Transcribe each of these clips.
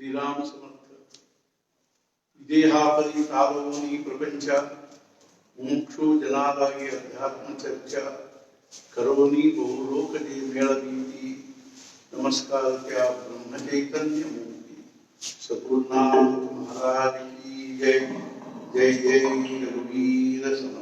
श्रीराम समर्थ विदेहापरी तालोनी प्रपंच मुमुक्षु जनादागी अध्यात्म चर्चा करोनी बहुलोक जे मेलवीति नमस्कार क्या ब्रह्म चैतन्य मूर्ति सद्गुरुनाथ महाराज की जय। जय जय रघुवीर समर्थ।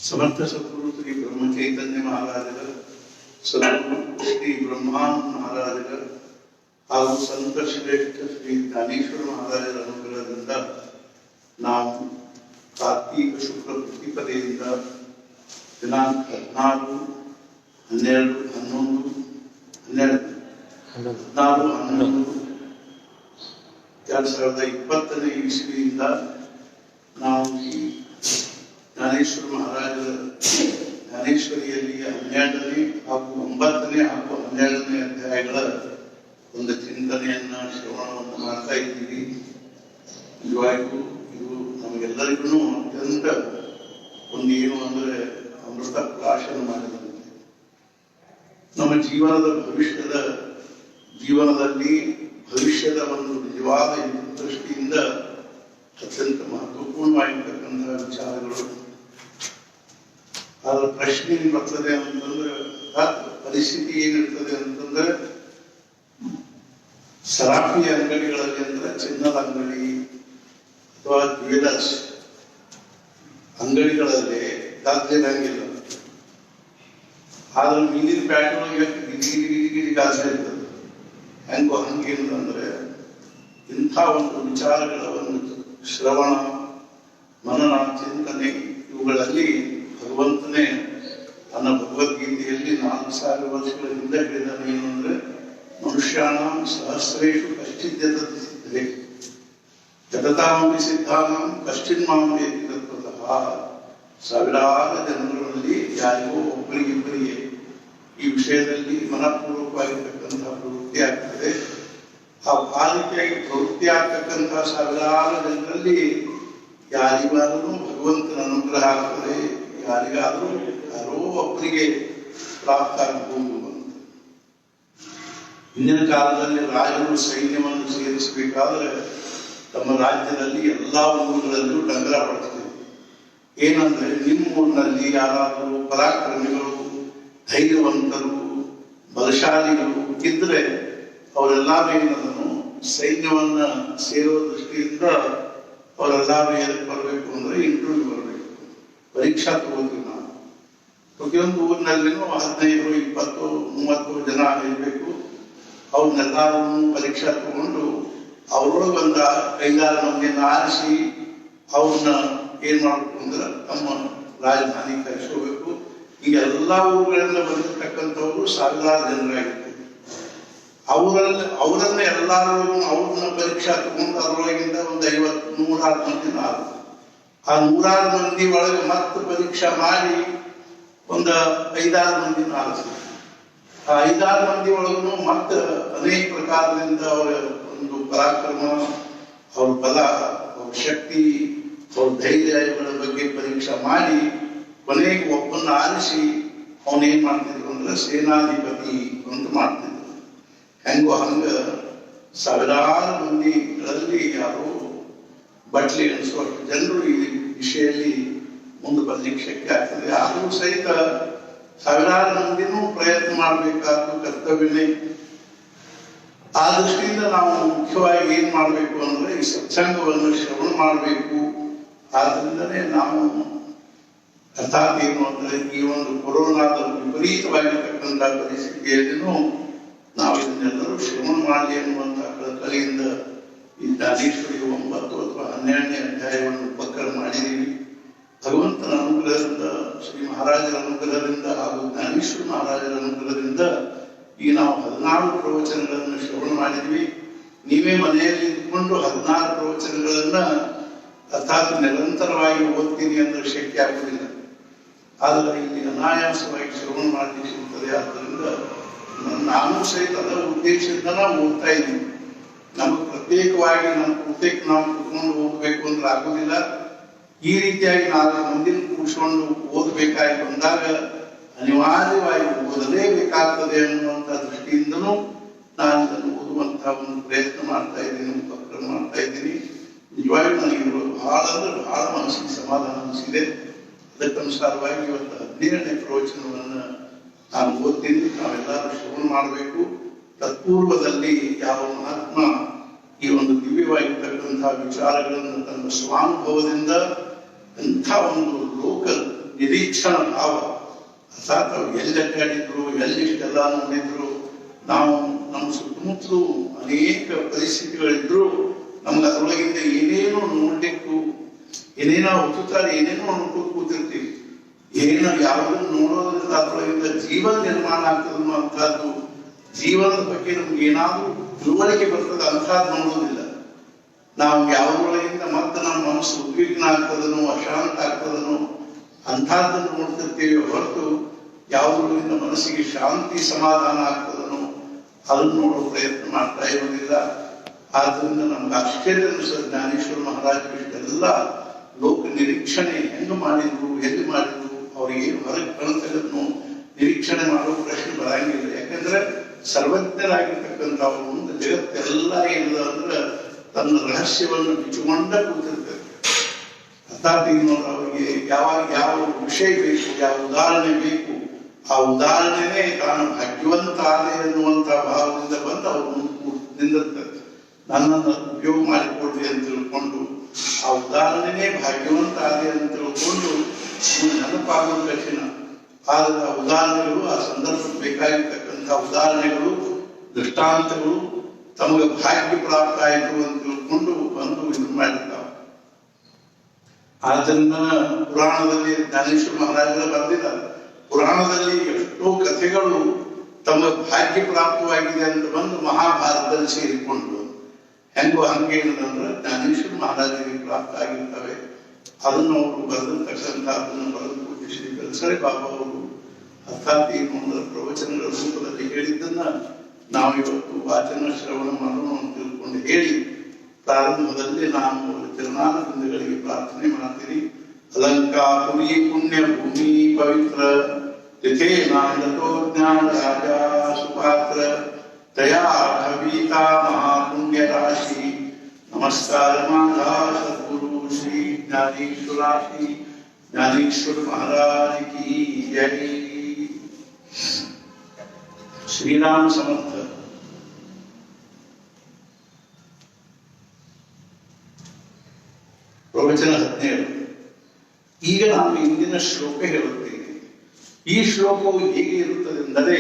समर्थ सद्गुरु श्री ब्रह्म चैतन्य महाराजर सद्गुरु श्री ब्रह्मानंद महाराजर ಹಾಗೂ ಸಂತ ಶ್ರೇಷ್ಠ ಶ್ರೀ ಜ್ಞಾನೇಶ್ವರ ಮಹಾರಾಜರ ಅನುಗ್ರಹದಿಂದ ನಾವು ಕಾರ್ತೀಕ ಶುಕ್ಲ ಪ್ರತಿಪದೆಯಿಂದ ದಿನಾಂಕ 14/11/2020 ಇಸ್ವಿಯಿಂದ ನಾವು ಈ ಜ್ಞಾನೇಶ್ವರ ಮಹಾರಾಜರ ಜ್ಞಾನೇಶ್ವರಿಯಲ್ಲಿ 12ನೇ ಹಾಗೂ 9ನೇ ಹಾಗೂ 12ನೇ ಅಧ್ಯಾಯಗಳ ಒಂದು ಚಿಂತನೆಯನ್ನ ಶ್ರವಣವನ್ನು ಮಾಡ್ತಾ ಇದ್ದೀವಿ. ನಿಜವಾಗಿಯೂ ಇದು ನಮಗೆಲ್ಲರಿಗೂ ಅತ್ಯಂತ ಒಂದು ಏನು ಅಂದ್ರೆ ಅಮೃತ ಪ್ರಾಶನ ಮಾಡಿದಂತೆ ನಮ್ಮ ಜೀವನದಲ್ಲಿ ಭವಿಷ್ಯದ ಒಂದು ನಿಜವಾದ ದೃಷ್ಟಿಯಿಂದ ಅತ್ಯಂತ ಮಹತ್ವಪೂರ್ಣವಾಗಿರ್ತಕ್ಕಂತಹ ವಿಚಾರಗಳು. ಅದರ ಪ್ರಶ್ನೆ ಏನ್ ಬರ್ತದೆ ಅಂತಂದ್ರೆ ಪರಿಸ್ಥಿತಿ ಏನಿರ್ತದೆ ಅಂತಂದ್ರೆ ಸರಾಫಿ ಅಂಗಡಿಗಳಲ್ಲಿ ಅಂದ್ರೆ ಚಿನ್ನದ ಅಂಗಡಿ ಅಥವಾ ಜ್ಯುವೆಲರ್ಸ್ ಅಂಗಡಿಗಳಲ್ಲಿ ಗಾಜಿರಂಗಿಲ್ಲ. ಆದ್ರೆ ಮೀನಿನ ಪ್ಯಾಟ್ ಒಳಗೆ ಗಿಡಿ ಗಾಜು ಇರ್ತದೆ. ಹಂಗೇನಂದ್ರೆ ಇಂಥ ಒಂದು ವಿಚಾರಗಳ ಒಂದು ಶ್ರವಣ ಮನನ ಚಿಂತನೆ ಇವುಗಳಲ್ಲಿ ಭಗವಂತನೇ ತನ್ನ ಭಗವದ್ಗೀತೆಯಲ್ಲಿ 4000 ವರ್ಷಗಳ ಹಿಂದೆ ಹೇಳಿದಾನೆ. ಏನು ಅಂದ್ರೆ ಮನುಷ್ಯಾಣಂ ಸಹಸ್ರೇಷು ಕಶ್ಚಿತ್ ಯತತಿ ಸಿದ್ಧೇ ಜಗತಾಮಪಿ ಸಿದ್ಧಾನಾಂ ಕಶ್ಚಿನ್ ಮಾಂ ವೇತ್ತಿ ತತ್ವತಃ. ಸಾವಿರಾರು ಜನರಲ್ಲಿ ಯಾರಿಗೋ ಒಬ್ಬರಿಗಿಬ್ಬರಿಗೆ ಈ ವಿಷಯದಲ್ಲಿ ಮನಪೂರ್ವಕವಾಗಿರ್ತಕ್ಕಂತಹ ಪ್ರವೃತ್ತಿ ಆಗ್ತದೆ. ಆ ರೀತಿಯಾಗಿ ಪ್ರವೃತ್ತಿ ಆಗ್ತಕ್ಕಂತಹ ಸಾವಿರಾರು ಜನರಲ್ಲಿ ಯಾರಿಗಾದರೂ ಭಗವಂತನ ಅನುಗ್ರಹ ಆಗ್ತದೆ, ಯಾರಿಗಾದರೂ ಯಾರೋ ಒಬ್ಬರಿಗೆ ಪ್ರಾಪ್ತ ಆಗಬಹುದು. ಹಿಂದಿನ ಕಾಲದಲ್ಲಿ ರಾಜರು ಸೈನ್ಯವನ್ನು ಸೇರಿಸಬೇಕಾದ್ರೆ ತಮ್ಮ ರಾಜ್ಯದಲ್ಲಿ ಎಲ್ಲಾ ಊರುಗಳಲ್ಲೂ ಡಂಗರ ಹೊಡೆಸ್ತಿದ್ರು. ಏನಂದ್ರೆ ನಿಮ್ಮ ಊರಿನಲ್ಲಿ ಯಾರಾದರೂ ಪರಾಕ್ರಮಿಗಳು, ಧೈರ್ಯವಂತರು, ಬಲಶಾಲಿಗಳು ಇದ್ರೆ ಅವರೆಲ್ಲರೂ ಏನದನ್ನು ಸೈನ್ಯವನ್ನ ಸೇರುವ ದೃಷ್ಟಿಯಿಂದ ಅವರೆಲ್ಲರೂ ಏನಕ್ಕೆ ಬರಬೇಕು ಅಂದ್ರೆ ಇಂಟರ್ವ್ಯೂ ಬರಬೇಕು, ಪರೀಕ್ಷಾ ತಗೋತೀವಿ ನಾವು. ಪ್ರತಿಯೊಂದು ಊರಿನಲ್ಲಿನೂ 15, 20, 30 ಜನ ಇರಬೇಕು. ಅವ್ರನ್ನೆಲ್ಲರೂ ಪರೀಕ್ಷಾ ತಗೊಂಡು ಅವ್ರೊಳಗೆ ಒಂದು 5-6 ಮಂದಿಯನ್ನು ಆರಿಸಿ ಅವ್ರನ್ನ ಏನ್ ಮಾಡ್ಬೇಕು ಅಂದ್ರೆ ತಮ್ಮ ರಾಜಧಾನಿ ಕರೆಸ್ಕೋಬೇಕು. ಈಗ ಎಲ್ಲಾ ಊರುಗಳಿಂದ ಬಂದಿರ್ತಕ್ಕಂಥವ್ರು ಸಾವಿರಾರು ಜನರಾಗಿರ್ತಾರೆ. ಅವರನ್ನ ಎಲ್ಲರೂ ಅವ್ರನ್ನ ಪರೀಕ್ಷಾ ತಗೊಂಡು ಅದರೊಳಗಿಂದ ಒಂದು 100-106 ಮಂದಿನ ಆದ್ರು. ಆ 106 ಮಂದಿ ಒಳಗೆ ಮತ್ತೆ ಪರೀಕ್ಷಾ ಮಾಡಿ ಒಂದು 5-6 ಮಂದಿನ ಆರಿಸ್ತಾರೆ. ಆ 5-6 ಮಂದಿ ಒಳಗೂ ಮತ್ತೆ ಅನೇಕ ಪ್ರಕಾರದಿಂದ ಅವರ ಒಂದು ಪರಾಕ್ರಮ, ಅವ್ರ ಬಲ, ಅವ್ರ ಶಕ್ತಿ, ಅವ್ರ ಧೈರ್ಯಗಳ ಬಗ್ಗೆ ಪರೀಕ್ಷಾ ಮಾಡಿ ಕೊನೆಗೆ ಒಬ್ಬನ್ನ ಆರಿಸಿ ಅವನೇನ್ ಮಾಡ್ತಿದ್ರು ಅಂದ್ರೆ ಸೇನಾಧಿಪತಿ ಅಂತ ಮಾಡ್ತಿದ್ರು. ಹಂಗ ಸಾವಿರಾರು ಮಂದಿಗಳಲ್ಲಿ ಯಾರೋ ಬಟ್ಲಿ ಅನಿಸುವಷ್ಟು ಜನರು ಈ ವಿಷಯದಲ್ಲಿ ಮುಂದೆ ಬರ್ಲಿಕ್ಕೆ ಶಕ್ಯ ಆಗ್ತದೆ. ಆದರೂ ಸಹಿತ ಸಾವಿರಾರು ಮಂದಿನೂ ಪ್ರಯತ್ನ ಮಾಡಬೇಕಾದ್ದು ಕರ್ತವ್ಯನೇ. ಆ ದೃಷ್ಟಿಯಿಂದ ನಾವು ಮುಖ್ಯವಾಗಿ ಏನ್ ಮಾಡ್ಬೇಕು ಅಂದ್ರೆ ಈ ಸತ್ಸಂಗವನ್ನು ಶ್ರವಣ ಮಾಡಬೇಕು. ಆದ್ರಿಂದಲೇ ನಾವು ಅರ್ಥಾತ್ ಏನು ಅಂದ್ರೆ ಈ ಒಂದು ಕೊರೋನಾದ ವಿಪರೀತವಾಗಿರ್ತಕ್ಕಂಥ ಪರಿಸ್ಥಿತಿಯಲ್ಲಿನೂ ನಾವು ಇದನ್ನೆಲ್ಲರೂ ಶ್ರವಣ ಮಾಡಲಿ ಅನ್ನುವಂತಹ ಕಲೆಯಿಂದ ಈ ಜ್ಞಾನೇಶ್ವರಿ 9 ಅಥವಾ 12ನೇ ಅಧ್ಯಾಯವನ್ನು ಉಪಕಾರ ಮಾಡಿದ್ದೀವಿ. ಭಗವಂತನ ಅನುಗ್ರಹದಿಂದ, ಶ್ರೀ ಮಹಾರಾಜರ ಅನುಗ್ರಹದಿಂದ ಹಾಗೂ ಜ್ಞಾನೇಶ್ವರ ಮಹಾರಾಜರ ಅನುಗ್ರಹದಿಂದ ಈಗ ನಾವು 14 ಪ್ರವಚನಗಳನ್ನು ಶ್ರವಣ ಮಾಡಿದ್ವಿ. ನೀವೇ ಮನೆಯಲ್ಲಿ ಇದ್ಕೊಂಡು 14 ಪ್ರವಚನಗಳನ್ನ ಅರ್ಥಾತ್ ನಿರಂತರವಾಗಿ ಓದ್ತೀನಿ ಅಂದ್ರೆ ಶಕ್ಯ ಆಗುವುದಿಲ್ಲ. ಆದರೆ ಇಲ್ಲಿ ಅನಾಯಾಸವಾಗಿ ಶ್ರವಣ ಮಾಡಲಿಕ್ಕೆ ಸಿಗ್ತದೆ. ಆದ್ದರಿಂದ ನಾನು ಸಹಿತ ಅದರ ಉದ್ದೇಶದಿಂದ ನಾವು ಓದ್ತಾ ಇದ್ದೀವಿ. ನಮಗೆ ಪ್ರತ್ಯೇಕವಾಗಿ ನಮ್ಮ ಪುಸ್ತಕ ನಾವು ಕುತ್ಕೊಂಡು ಓದಬೇಕು ಅಂದ್ರೆ ಆಗುದಿಲ್ಲ. ಈ ರೀತಿಯಾಗಿ ನಾವು ಮುಂದಿನ ಕೂಡಿಸ್ಕೊಂಡು ಓದಬೇಕಾಗಿ ಬಂದಾಗ ಅನಿವಾರ್ಯವಾಗಿ ಓದಲೇಬೇಕಾಗ್ತದೆ ಅನ್ನುವಂಥ ದೃಷ್ಟಿಯಿಂದನೂ ನಾನು ಇದನ್ನು ಓದುವಂತಹ ಒಂದು ಪ್ರಯತ್ನ ಮಾಡ್ತಾ ಇದ್ದೀನಿ, ಉಪಕ್ರಮ ಮಾಡ್ತಾ ಇದ್ದೀನಿ. ನಿಜವಾಗಿ ನನಗೆ ಬಹಳ ಅಂದ್ರೆ ಬಹಳ ಮನಸ್ಸಿಗೆ ಸಮಾಧಾನ ಅನಿಸಿದೆ. ಅದಕ್ಕನುಸಾರವಾಗಿ ಇವತ್ತು 17ನೇ ಪ್ರವಚನವನ್ನು ನಾನು ಓದ್ತೀನಿ. ನಾವೆಲ್ಲರೂ ಶ್ರವಣ ಮಾಡಬೇಕು. ತತ್ಪೂರ್ವದಲ್ಲಿ ಯಾವ ಮಹಾತ್ಮ ಈ ಒಂದು ದಿವ್ಯವಾಗಿರ್ತಕ್ಕಂತಹ ವಿಚಾರಗಳನ್ನು ತನ್ನ ಸ್ವಾನುಭವದಿಂದ ಎಂಥ ಒಂದು ಲೋಕ ನಿರೀಕ್ಷಣ ಭಾವ, ಅರ್ಥಾತ್ ಅವ್ರು ಎಲ್ಲಿ ಅಡ್ಡಾಡಿದ್ರು, ಎಲ್ಲಿಷ್ಟೆಲ್ಲ ನೋಡಿದ್ರು, ನಾವು ನಮ್ಮ ಸುತ್ತಮುತ್ತಲೂ ಅನೇಕ ಪರಿಸ್ಥಿತಿಗಳಿದ್ರು ನಮ್ಗೆ ಅದರೊಳಗಿಂದ ಏನೇನೋ ನೋಡ್ಲಿಕ್ಕೂ ಏನೇನೋ ಹುಚ್ಚುತ್ತಾರೆ, ಏನೇನೋ ಅನ್ಕೊಂಡು ಕೂತಿರ್ತೀವಿ. ಏನೋ ಯಾವುದನ್ನು ನೋಡೋದ್ರಿಂದ ಅದರೊಳಗಿಂದ ಜೀವನ ನಿರ್ಮಾಣ ಆಗ್ತದೆ ಅನ್ನುವಂಥದ್ದು, ಜೀವನದ ಬಗ್ಗೆ ನಮ್ಗೆ ಏನಾದ್ರೂ ತಿಳುವಳಿಕೆ ಬರ್ತದೆ ಅಂಥದ್ದು ನೋಡೋದಿಲ್ಲ. ನಾವು ಯಾವುದ್ರೊಳಗಿಂದ ಮತ್ತೆ ನಮ್ಮ ಮನಸ್ಸು ಉದ್ವಿಗ್ನ ಆಗ್ತದನೋ, ಅಶಾಂತ ಆಗ್ತದನೋ ಅಂಥದ್ದನ್ನು ನೋಡ್ತಿರ್ತೀವಿ ಹೊರತು ಯಾವುದ್ರೊಳಗಿಂದ ಮನಸ್ಸಿಗೆ ಶಾಂತಿ ಸಮಾಧಾನ ಆಗ್ತದನೋ ಅದನ್ನು ನೋಡೋ ಪ್ರಯತ್ನ ಮಾಡ್ತಾ ಇರೋದಿಲ್ಲ. ಆದ್ದರಿಂದ ನಮ್ಗೆ ಆಶ್ಚರ್ಯ ಅನಿಸೋದು ಜ್ಞಾನೇಶ್ವರ ಮಹಾರಾಜರು ಇಷ್ಟೆಲ್ಲ ಲೋಕ ನಿರೀಕ್ಷಣೆ ಹೆಂಗೆ ಮಾಡಿದ್ರು, ಎಲ್ಲಿ ಮಾಡಿದ್ರು, ಅವ್ರಿಗೆ ಏನು ಹೊರಗೆ ಕಾಣ್ತದನ್ನು ನಿರೀಕ್ಷಣೆ ಮಾಡೋ ಪ್ರಶ್ನೆ ಬರಂಗಿಲ್ಲ. ಯಾಕಂದ್ರೆ ಸರ್ವಜ್ಞರಾಗಿರ್ತಕ್ಕಂಥ ಅವ್ರ ಮುಂದೆ ಜಗತ್ತೆಲ್ಲ ಇಲ್ಲ ಅಂದ್ರೆ ತನ್ನ ರಹಸ್ಯವನ್ನು ಬಿಚ್ಚುಕೊಂಡ ಕೂತಿರ್ತದೆ. ಅರ್ಥಾತ್ ಈಗ ಅವರಿಗೆ ಯಾವಾಗ ಯಾವ ವಿಷಯ ಬೇಕು, ಯಾವ ಉದಾಹರಣೆ ಬೇಕು, ಆ ಉದಾಹರಣೆನೇ ತಾನು ಭಾಗ್ಯವಂತ ಆದೆ ಎನ್ನುವಂತ ಭಾವದಿಂದ ಬಂದು ಅವ್ರ ಮುಂದೆ ನಿಂದಿರ್ತದೆ. ನನ್ನನ್ನು ಉಪಯೋಗ ಮಾಡಿಕೊಡ್ರಿ ಅಂತ ತಿಳ್ಕೊಂಡು ಆ ಉದಾಹರಣೆನೇ ಭಾಗ್ಯವಂತ ಆದೆ ಅಂತ ತಿಳ್ಕೊಂಡು ನೆನಪಾಗೋದು ಕಠಿಣ. ಆದ್ರೆ ಆ ಉದಾಹರಣೆಗಳು, ಆ ಸಂದರ್ಭಕ್ಕೆ ಬೇಕಾಗಿರ್ತಕ್ಕಂಥ ಉದಾಹರಣೆಗಳು, ದೃಷ್ಟಾಂತಗಳು ತಮಗೆ ಭಾಗ್ಯ ಪ್ರಾಪ್ತ ಆಯಿತು ಅಂತ ತಿಳ್ಕೊಂಡು ಬಂದು ಇದು ಮಾಡಿರ್ತಾವ. ಆದ್ದರಿಂದ ಪುರಾಣದಲ್ಲಿ ಜ್ಞಾನೇಶ್ವರ ಮಹಾರಾಜರು ಬರೆದಿದ್ದಾರೆ. ಪುರಾಣದಲ್ಲಿ ಎಷ್ಟೋ ಕಥೆಗಳು ತಮಗೆ ಭಾಗ್ಯ ಪ್ರಾಪ್ತವಾಗಿದೆ ಅಂತ ಬಂದು ಮಹಾಭಾರತದಲ್ಲಿ ಸೇರಿಕೊಂಡು ಹೆಂಗೋ ಹಂಗೆ ಏನಂದ್ರೆ ಜ್ಞಾನೇಶ್ವರ ಮಹಾರಾಜರಿಗೆ ಪ್ರಾಪ್ತ ಆಗಿರ್ತವೆ. ಅದನ್ನು ಅವರು ಬರೆದಿರ್ತಕ್ಕಂಥ ಅದನ್ನು ಬರೆದು ಶ್ರೀ ಕಲ್ಸರೆ ಬಾಬಾ ಅವರು ಅರ್ಥಾತ್ ಈ ಪ್ರವಚನಗಳ ರೂಪದಲ್ಲಿ ಹೇಳಿದ್ದನ್ನ ನಾವು ಇವತ್ತು ವಾಚನ ಶ್ರವಣ ಮಾಡೋಣ ಅಂತ ತಿಳ್ಕೊಂಡು ಹೇಳಿ ಪ್ರಾರಂಭದಲ್ಲಿ ನಾನು ತಿರುನಾನದಿಂದಗಳಿಗೆ ಪ್ರಾರ್ಥನೆ ಮಾಡ್ತೀನಿ. ಅಲಂಕಾಪುರಿ ಪುಣ್ಯ ಭೂಮಿ ಪವಿತ್ರ ಯಥೇ ನಾಂದೋ ಜ್ಞಾನ ರಾಜ ಸುಪಾತ್ರ ದಯಾ ಭವೀತಾ ಮಹಾಪುಣ್ಯ ರಾಶಿ ನಮಸ್ಕಾರ ಮಾಧಾ ಸದ್ಗುರು ಶ್ರೀ ಜ್ಞಾನೇಶ್ವರಾಶಿ ಜ್ಞಾನೇಶ್ವರ ಮಹಾರಾಜ ಕಿ ಜೈ. ಶ್ರೀರಾಮ ಸಮರ್ಥ. ಪ್ರವಚನ 17. ಈಗ ನಾನು ಇಂದಿನ ಶ್ಲೋಕ ಹೇಳುತ್ತೇನೆ. ಈ ಶ್ಲೋಕವು ಹೇಗೆ ಇರುತ್ತದೆಂದರೆ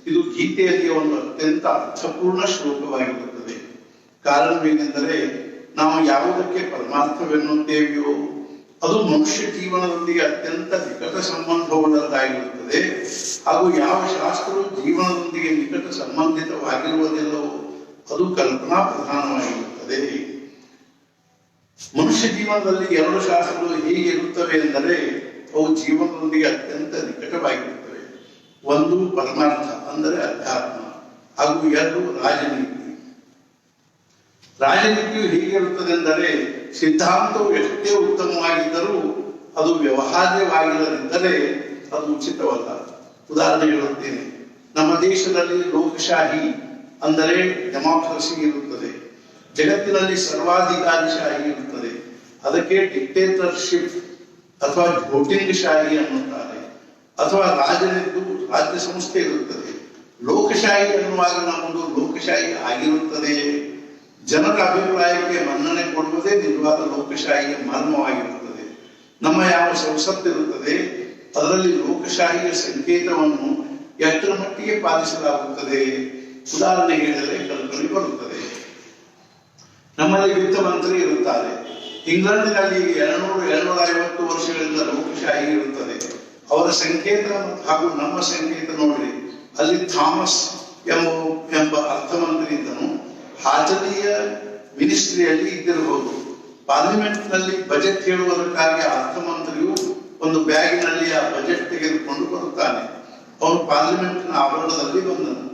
ಇದು ಗೀತೆಯಲ್ಲಿ ಒಂದು ಅತ್ಯಂತ ಅರ್ಥಪೂರ್ಣ ಶ್ಲೋಕವಾಗಿರುತ್ತದೆ. ಕಾರಣವೇನೆಂದರೆ ನಾವು ಯಾವುದಕ್ಕೆ ಪರಮಾರ್ಥವೆನ್ನುತ್ತೇವೆಯೋ ಅದು ಮನುಷ್ಯ ಜೀವನದೊಂದಿಗೆ ಅತ್ಯಂತ ನಿಕಟ ಸಂಬಂಧವುಳ್ಳದ್ದಾಗಿರುತ್ತದೆ. ಹಾಗೂ ಯಾವ ಶಾಸ್ತ್ರವು ಜೀವನದೊಂದಿಗೆ ನಿಕಟ ಸಂಬಂಧಿತವಾಗಿರುವುದಿಲ್ಲವೋ ಅದು ಕಲ್ಪನಾ ಪ್ರಧಾನವಾಗಿರುತ್ತದೆ. ಮನುಷ್ಯ ಜೀವನದಲ್ಲಿ 2 ಶಾಸ್ತ್ರಗಳು ಹೇಗೆ ಇರುತ್ತವೆ ಎಂದರೆ ಅವು ಜೀವನದೊಂದಿಗೆ ಅತ್ಯಂತ ನಿಕಟವಾಗಿರುತ್ತವೆ. ಒಂದು ಪರಮಾರ್ಥ ಅಂದರೆ ಅಧ್ಯಾತ್ಮ, ಹಾಗೂ 2 ರಾಜನೀತಿ. ರಾಜನೀತಿಯು ಹೇಗಿರುತ್ತದೆ ಎಂದರೆ ಸಿದ್ಧಾಂತವು ಎಷ್ಟೇ ಉತ್ತಮವಾಗಿದ್ದರೂ ಅದು ವ್ಯವಹಾರ್ಯವಾಗಿಲ್ಲದಿದ್ದರೆ ಅದು ಉಚಿತವಲ್ಲ. ಉದಾಹರಣೆ ಹೇಳುತ್ತೇನೆ. ನಮ್ಮ ದೇಶದಲ್ಲಿ ಲೋಕಶಾಹಿ ಅಂದರೆ ಡೆಮಾಕ್ರಸಿ ಇರುತ್ತದೆ. ಜಗತ್ತಿನಲ್ಲಿ ಸರ್ವಾಧಿಕಾರಿಶಾಹಿ ಇರುತ್ತದೆ. ಅದಕ್ಕೆ ಡಿಕ್ಟೇಟರ್ಶಿಪ್ ಅಥವಾ ವೋಟಿಂಗ್ ಶಾಹಿ ಅನ್ನುತ್ತಾರೆ. ಅಥವಾ ರಾಜನಿದ್ದು ರಾಜ್ಯ ಸಂಸ್ಥೆ ಇರುತ್ತದೆ. ಲೋಕಶಾಹಿ ಅನ್ನುವಾಗ ನಮ್ಮದು ಲೋಕಶಾಹಿ ಆಗಿರುತ್ತದೆ. ಜನರ ಅಭಿಪ್ರಾಯಕ್ಕೆ ಮನ್ನಣೆ ಕೊಡುವುದೇ ನಿಜವಾದ ಲೋಕಶಾಹಿಯ ಮರ್ಮವಾಗಿರುತ್ತದೆ. ನಮ್ಮ ಯಾವ ಸಂಸತ್ತಿರುತ್ತದೆ ಅದರಲ್ಲಿ ಲೋಕಶಾಹಿಯ ಸಂಕೇತವನ್ನು ಎಷ್ಟರ ಮಟ್ಟಿಗೆ ಪಾಲಿಸಲಾಗುತ್ತದೆ. ಉದಾಹರಣೆ ಹೇಳಿದರೆ ಕಲ್ಪನೆ ಬರುತ್ತದೆ. ನಮ್ಮಲ್ಲಿ ವಿತ್ತ ಮಂತ್ರಿ ಇರುತ್ತಾರೆ. ಇಂಗ್ಲೆಂಡಿನಲ್ಲಿ 200-250 ವರ್ಷಗಳಿಂದ ಲೋಕಶಾಹಿ ಇರುತ್ತದೆ. ಅವರ ಸಂಕೇತ ಹಾಗೂ ನಮ್ಮ ಸಂಕೇತ ನೋಡ್ರಿ, ಅಲ್ಲಿ ಥಾಮಸ್ ಎಂಬ ಅರ್ಥಮಂತ್ರಿ ಇದ್ದನು. ಹಾಜರಿಯ ಮಿನಿಸ್ಟ್ರಿಯಲ್ಲಿ ಇದ್ದಿರಬಹುದು. ಪಾರ್ಲಿಮೆಂಟ್ ನಲ್ಲಿ ಬಜೆಟ್ ಹೇಳುವುದಕ್ಕಾಗಿ ಅರ್ಥಮಂತ್ರಿಯು ಒಂದು ಬ್ಯಾಗಿನಲ್ಲಿ ಆ ಬಜೆಟ್ ತೆಗೆದುಕೊಂಡು ಬರುತ್ತಾನೆ. ಅವನು ಪಾರ್ಲಿಮೆಂಟ್ನ ಆವರಣದಲ್ಲಿ ಬಂದನು.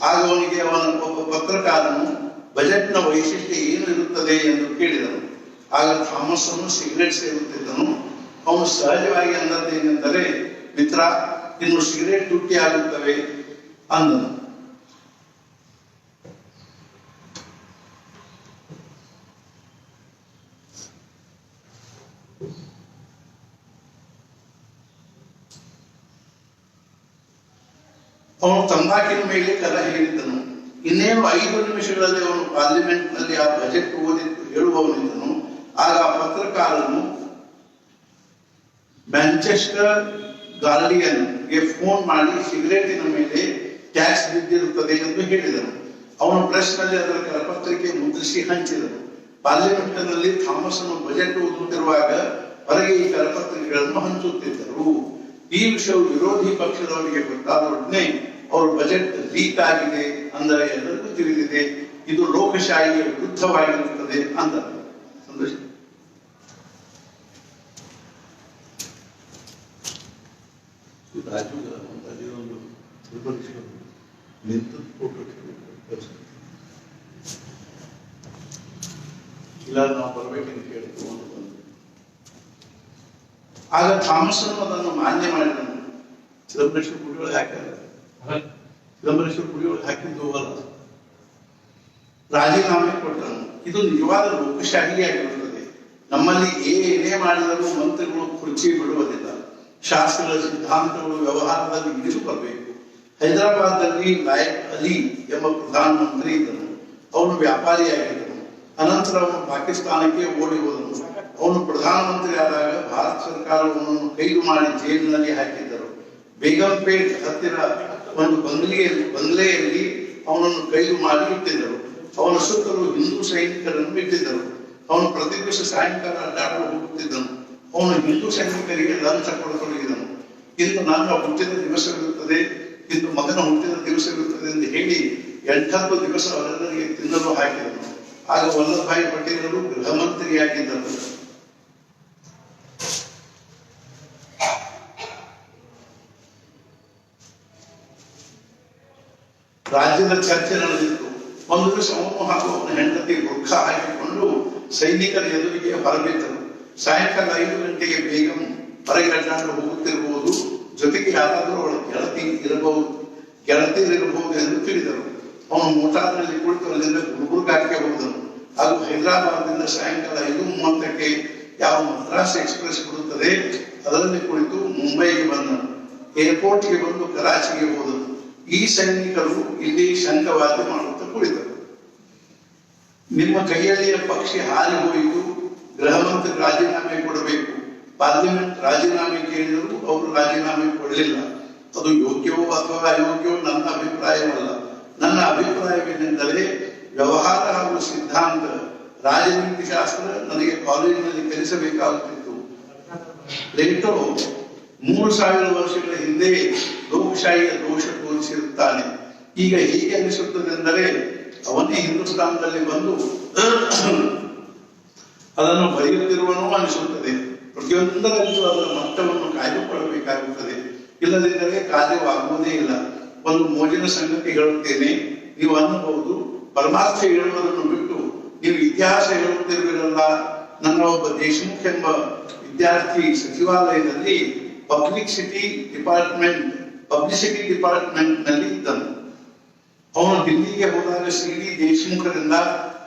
ಆಗ ಅವನಿಗೆ ಒಬ್ಬ ಪತ್ರಕಾರನು ಬಜೆಟ್ನ ವೈಶಿಷ್ಟ್ಯ ಏನು ಇರುತ್ತದೆ ಎಂದು ಕೇಳಿದನು. ಆಗ ಥಾಮಸ್ ಅನ್ನು ಸಿಗರೇಟ್ ಸೇರುತ್ತಿದ್ದನು. ಅವನು ಸಹಜವಾಗಿ ಅಂದದ್ದೇನೆಂದರೆ, ಮಿತ್ರ, ಇನ್ನು ಸಿಗರೇಟ್ ತುಟ್ಟಿ ಆಗುತ್ತವೆ ಅಂದನು. ಅವನು ತಂಬಾಕಿನ ಮೇಲೆ ಕರ ಹೇಳಿದ್ದನು. ಇನ್ನೇನು 5 ನಿಮಿಷಗಳಲ್ಲಿ ಅವನು ಪಾರ್ಲಿಮೆಂಟ್ ನಲ್ಲಿ ಆ ಬಜೆಟ್ ಹೇಳುವವನಿದ್ದನು. ಆಗ ಪತ್ರಕಾರನು ಮ್ಯಾಂಚೆಸ್ಟರ್ ಗಾರ್ಡಿಯನ್ಗೆ ಫೋನ್ ಮಾಡಿ ಸಿಗರೇಟಿನ ಮೇಲೆ ಟ್ಯಾಕ್ಸ್ ಬಿದ್ದಿರುತ್ತದೆ ಎಂದು ಹೇಳಿದನು. ಅವನು ಪ್ರೆಸ್ ನಲ್ಲಿ ಅದರ ಕರಪತ್ರಿಕೆ ಮುದ್ರಿಸಿ ಹಂಚಿದನು. ಪಾರ್ಲಿಮೆಂಟ್ ನಲ್ಲಿ ಥಾಮಸ್ ಅನ್ನು ಬಜೆಟ್ ಓದುತ್ತಿರುವಾಗ ಹೊರಗೆ ಈ ಕರಪತ್ರಿಕೆಗಳನ್ನು ಹಂಚುತ್ತಿದ್ದರು. ಈ ವಿಷಯವು ವಿರೋಧಿ ಪಕ್ಷದವರಿಗೆ ಗೊತ್ತಾದೊಡನೆ ಅವರು ಬಜೆಟ್ ಲೀಕ್ ಆಗಿದೆ ಅಂದರೆ ಎಲ್ಲರಿಗೂ ತಿಳಿದಿದೆ, ಇದು ಲೋಕಶಾಹಿಯ ವಿರುದ್ಧವಾಗಿರುತ್ತದೆ ಅಂದರು. ಸಂತೋಷ. ಇಲ್ಲ, ನಾವು ಬರಬೇಕೆಂದು ಕೇಳಿಕೊಂಡು ಆಗ ಥಾಮಸ್ ಅದನ್ನು ಮಾನ್ಯ ಮಾಡಿದನು. ಚಿದಂಬರೇಶ್ವರ ಗುಡಿಯೊಳಗೆ ಹಾಕಿದ್ದಾರೆ, ಚಿದಂಬರೇಶ್ವರ ಗುಡಿಯೊಳಗೆ ಹಾಕಿದ್ದು ಅಲ್ಲ, ರಾಜೀನಾಮೆ ಕೊಟ್ಟನು. ಇದು ನಿಜವಾದ ಲೋಕಶಾಹಿಯಾಗಿರುತ್ತದೆ. ನಮ್ಮಲ್ಲಿ ಏನೇ ಮಾಡಿದರೂ ಮಂತ್ರಿಗಳು ಕುರ್ಚಿ ಬಿಡುವುದಿಲ್ಲ. ಶಾಸ್ತ್ರಗಳ ಸಿದ್ಧಾಂತಗಳು ವ್ಯವಹಾರದಲ್ಲಿ ಇಳಿದು ಬರಬೇಕು. ಹೈದರಾಬಾದ್ನಲ್ಲಿ ಲಾಯಕ್ ಅಲಿ ಎಂಬ ಪ್ರಧಾನಮಂತ್ರಿ ಇದ್ದನು. ಅವನು ವ್ಯಾಪಾರಿಯಾಗಿದ್ದನು. ಅನಂತರ ಅವನು ಪಾಕಿಸ್ತಾನಕ್ಕೆ ಓಡಿ ಹೋದನು. ಅವನು ಪ್ರಧಾನಮಂತ್ರಿ ಆದಾಗ ಭಾರತ ಸರ್ಕಾರ ಅವನನ್ನು ಕೈದು ಮಾಡಿ ಜೈಲಿನಲ್ಲಿ ಹಾಕಿದ್ದರು. ಬೇಗಂಪೇಟ್ ಹತ್ತಿರ ಒಂದು ಬಂಗ್ಲೆಯಲ್ಲಿ ಅವನನ್ನು ಕೈದು ಮಾಡಿ ಇಟ್ಟಿದ್ದರು. ಅವನ ಸುತ್ತಲೂ ಹಿಂದೂ ಸೈನಿಕರನ್ನು ಇಟ್ಟಿದ್ದರು. ಅವನು ಪ್ರತಿ ದಿವಸ ಸಾಯಂಕಾಲ ಅಡ್ಡಾಡಲು ಹೋಗುತ್ತಿದ್ದನು. ಅವನು ಹಿಂದೂ ಸೈನಿಕರಿಗೆ ಲಂಚ ಕೊಡತೊಡಗಿದನು. ಇಂದು ನನ್ನ ಹುಟ್ಟಿದ ದಿವಸವಿರುತ್ತದೆ, ಇಂದು ಮಗನ ಹುಟ್ಟಿದ ದಿವಸವಿರುತ್ತದೆ ಎಂದು ಹೇಳಿ 8 ದಿವಸ ಅವರೆಲ್ಲರಿಗೆ ತಿನ್ನಲು ಹಾಕಿದನು. ಆಗ ವಲ್ಲಭಭಾಯಿ ಪಟೇಲರು ಗೃಹ ಮಂತ್ರಿಯಾಗಿದ್ದರು. ರಾಜ್ಯದ ಚರ್ಚೆ ನಡೆದಿತ್ತು. ಒಂದು ದಿವಸ ಅವನು ಹಾಗೂ ಅವನ ಹೆಂಡತಿ ಬುರ್ಖ ಹಾಕಿಕೊಂಡು ಸೈನಿಕರ ಎದುರಿಗೆ ಹೊರಬಿದ್ದರು. ಸಾಯಂಕಾಲ 5 ಗಂಟೆಗೆ ಬೇಗಂ ಹೊರಗೆ ಅಡ್ಡಾಡಲು ಹೋಗುತ್ತಿರಬಹುದು. ಜೊತೆಗೆ ಯಾರಾದರೂ ಅವಳ ಗೆಳತಿಯರಿರಬಹುದು ಎಂದು ತಿಳಿದರು. ಅವನು ಮೋಟಾರ್ನಲ್ಲಿ ಕುಳಿತು ಅಲ್ಲಿಂದ ಗುಲ್ಬರ್ಗಾಕ್ಕೆ ಹೋದನು. ಹಾಗೂ ಹೈದರಾಬಾದ್ನಿಂದ ಸಾಯಂಕಾಲ 5:30ಕ್ಕೆ ಯಾವ ಮದ್ರಾಸ್ ಎಕ್ಸ್ಪ್ರೆಸ್ ಬಿಡುತ್ತದೆ ಅದರಲ್ಲಿ ಕುಳಿತು ಮುಂಬೈಗೆ ಬಂದನು. ಏರ್ಪೋರ್ಟ್ಗೆ ಬಂದು ಕರಾಚಿಗೆ ಹೋದನು. ಈ ಸೈನಿಕರು ಇಲ್ಲಿ ಶಂಕವಾದಿ ಮಾಡುತ್ತಾ ಕುಳಿತರು. ನಿಮ್ಮ ಕೈಯಲ್ಲಿಯ ಪಕ್ಷಿ ಹಾರಿ ಹೋಯಿತು, ಗೃಹ ಮಂತ್ರಿ ರಾಜೀನಾಮೆ ಕೊಡಬೇಕು. ಪಾರ್ಲಿಮೆಂಟ್ ರಾಜೀನಾಮೆ ಕೇಳಿದರೂ ಅವರು ರಾಜೀನಾಮೆ ಕೊಡಲಿಲ್ಲ. ಅದು ಯೋಗ್ಯವೋ ಅಥವಾ ಅಯೋಗ್ಯವೋ ನನ್ನ ಅಭಿಪ್ರಾಯವಲ್ಲ. ನನ್ನ ಅಭಿಪ್ರಾಯವೇನೆಂದರೆ, ವ್ಯವಹಾರ ಹಾಗೂ ಸಿದ್ಧಾಂತ, ರಾಜನೀತಿ ಶಾಸ್ತ್ರ ನನಗೆ ಕಾಲೇಜಿನಲ್ಲಿ ಕಲಿಸಬೇಕಾಗುತ್ತಿತ್ತು. ಪ್ಲೇಟೋ 3000 ವರ್ಷಗಳ ಹಿಂದೆ ಲೋಕಶಾಹಿಯ ದೋಷ ತೋರಿಸಿರುತ್ತಾನೆ. ಈಗ ಹೇಗೆ ಅನಿಸುತ್ತದೆಂದರೆ, ಅವನೇ ಹಿಂದೂಸ್ತಾನದಲ್ಲಿ ಬಂದು ಅದನ್ನು ಬರೆಯುತ್ತಿರುವನೂ ಅನಿಸುತ್ತದೆ. ಪ್ರತಿಯೊಂದರಲ್ಲೂ ಅದರ ಮಟ್ಟವನ್ನು ಕಾಯ್ದುಕೊಳ್ಳಬೇಕಾಗುತ್ತದೆ. ಇಲ್ಲದಿದ್ದರೆ ಕಾರ್ಯವಾಗುವುದೇ ಇಲ್ಲ. ಒಂದು ಮೋಜಿನ ಸಂಗತಿ ಹೇಳುತ್ತೇನೆ, ನೀವು ಅನ್ನಬಹುದು, ಪರಮಾರ್ಥ ಹೇಳುವುದನ್ನು ಬಿಟ್ಟು ನೀವು ಇತಿಹಾಸ ಹೇಳುತ್ತಿರುವಿರಲ್ಲ. ನನ್ನ ಒಬ್ಬ ದೇಶಮುಖ್ ಎಂಬ ವಿದ್ಯಾರ್ಥಿ ಸಚಿವಾಲಯದಲ್ಲಿ ಪಬ್ಲಿಸಿಟಿ ಡಿಪಾರ್ಟ್ಮೆಂಟ್ ನಲ್ಲಿ ಇದ್ದನು. ಅವನು ದಿಲ್ಲಿಗೆ ಹೋದಾಗ CD ದೇಶಮುಖರಿಂದ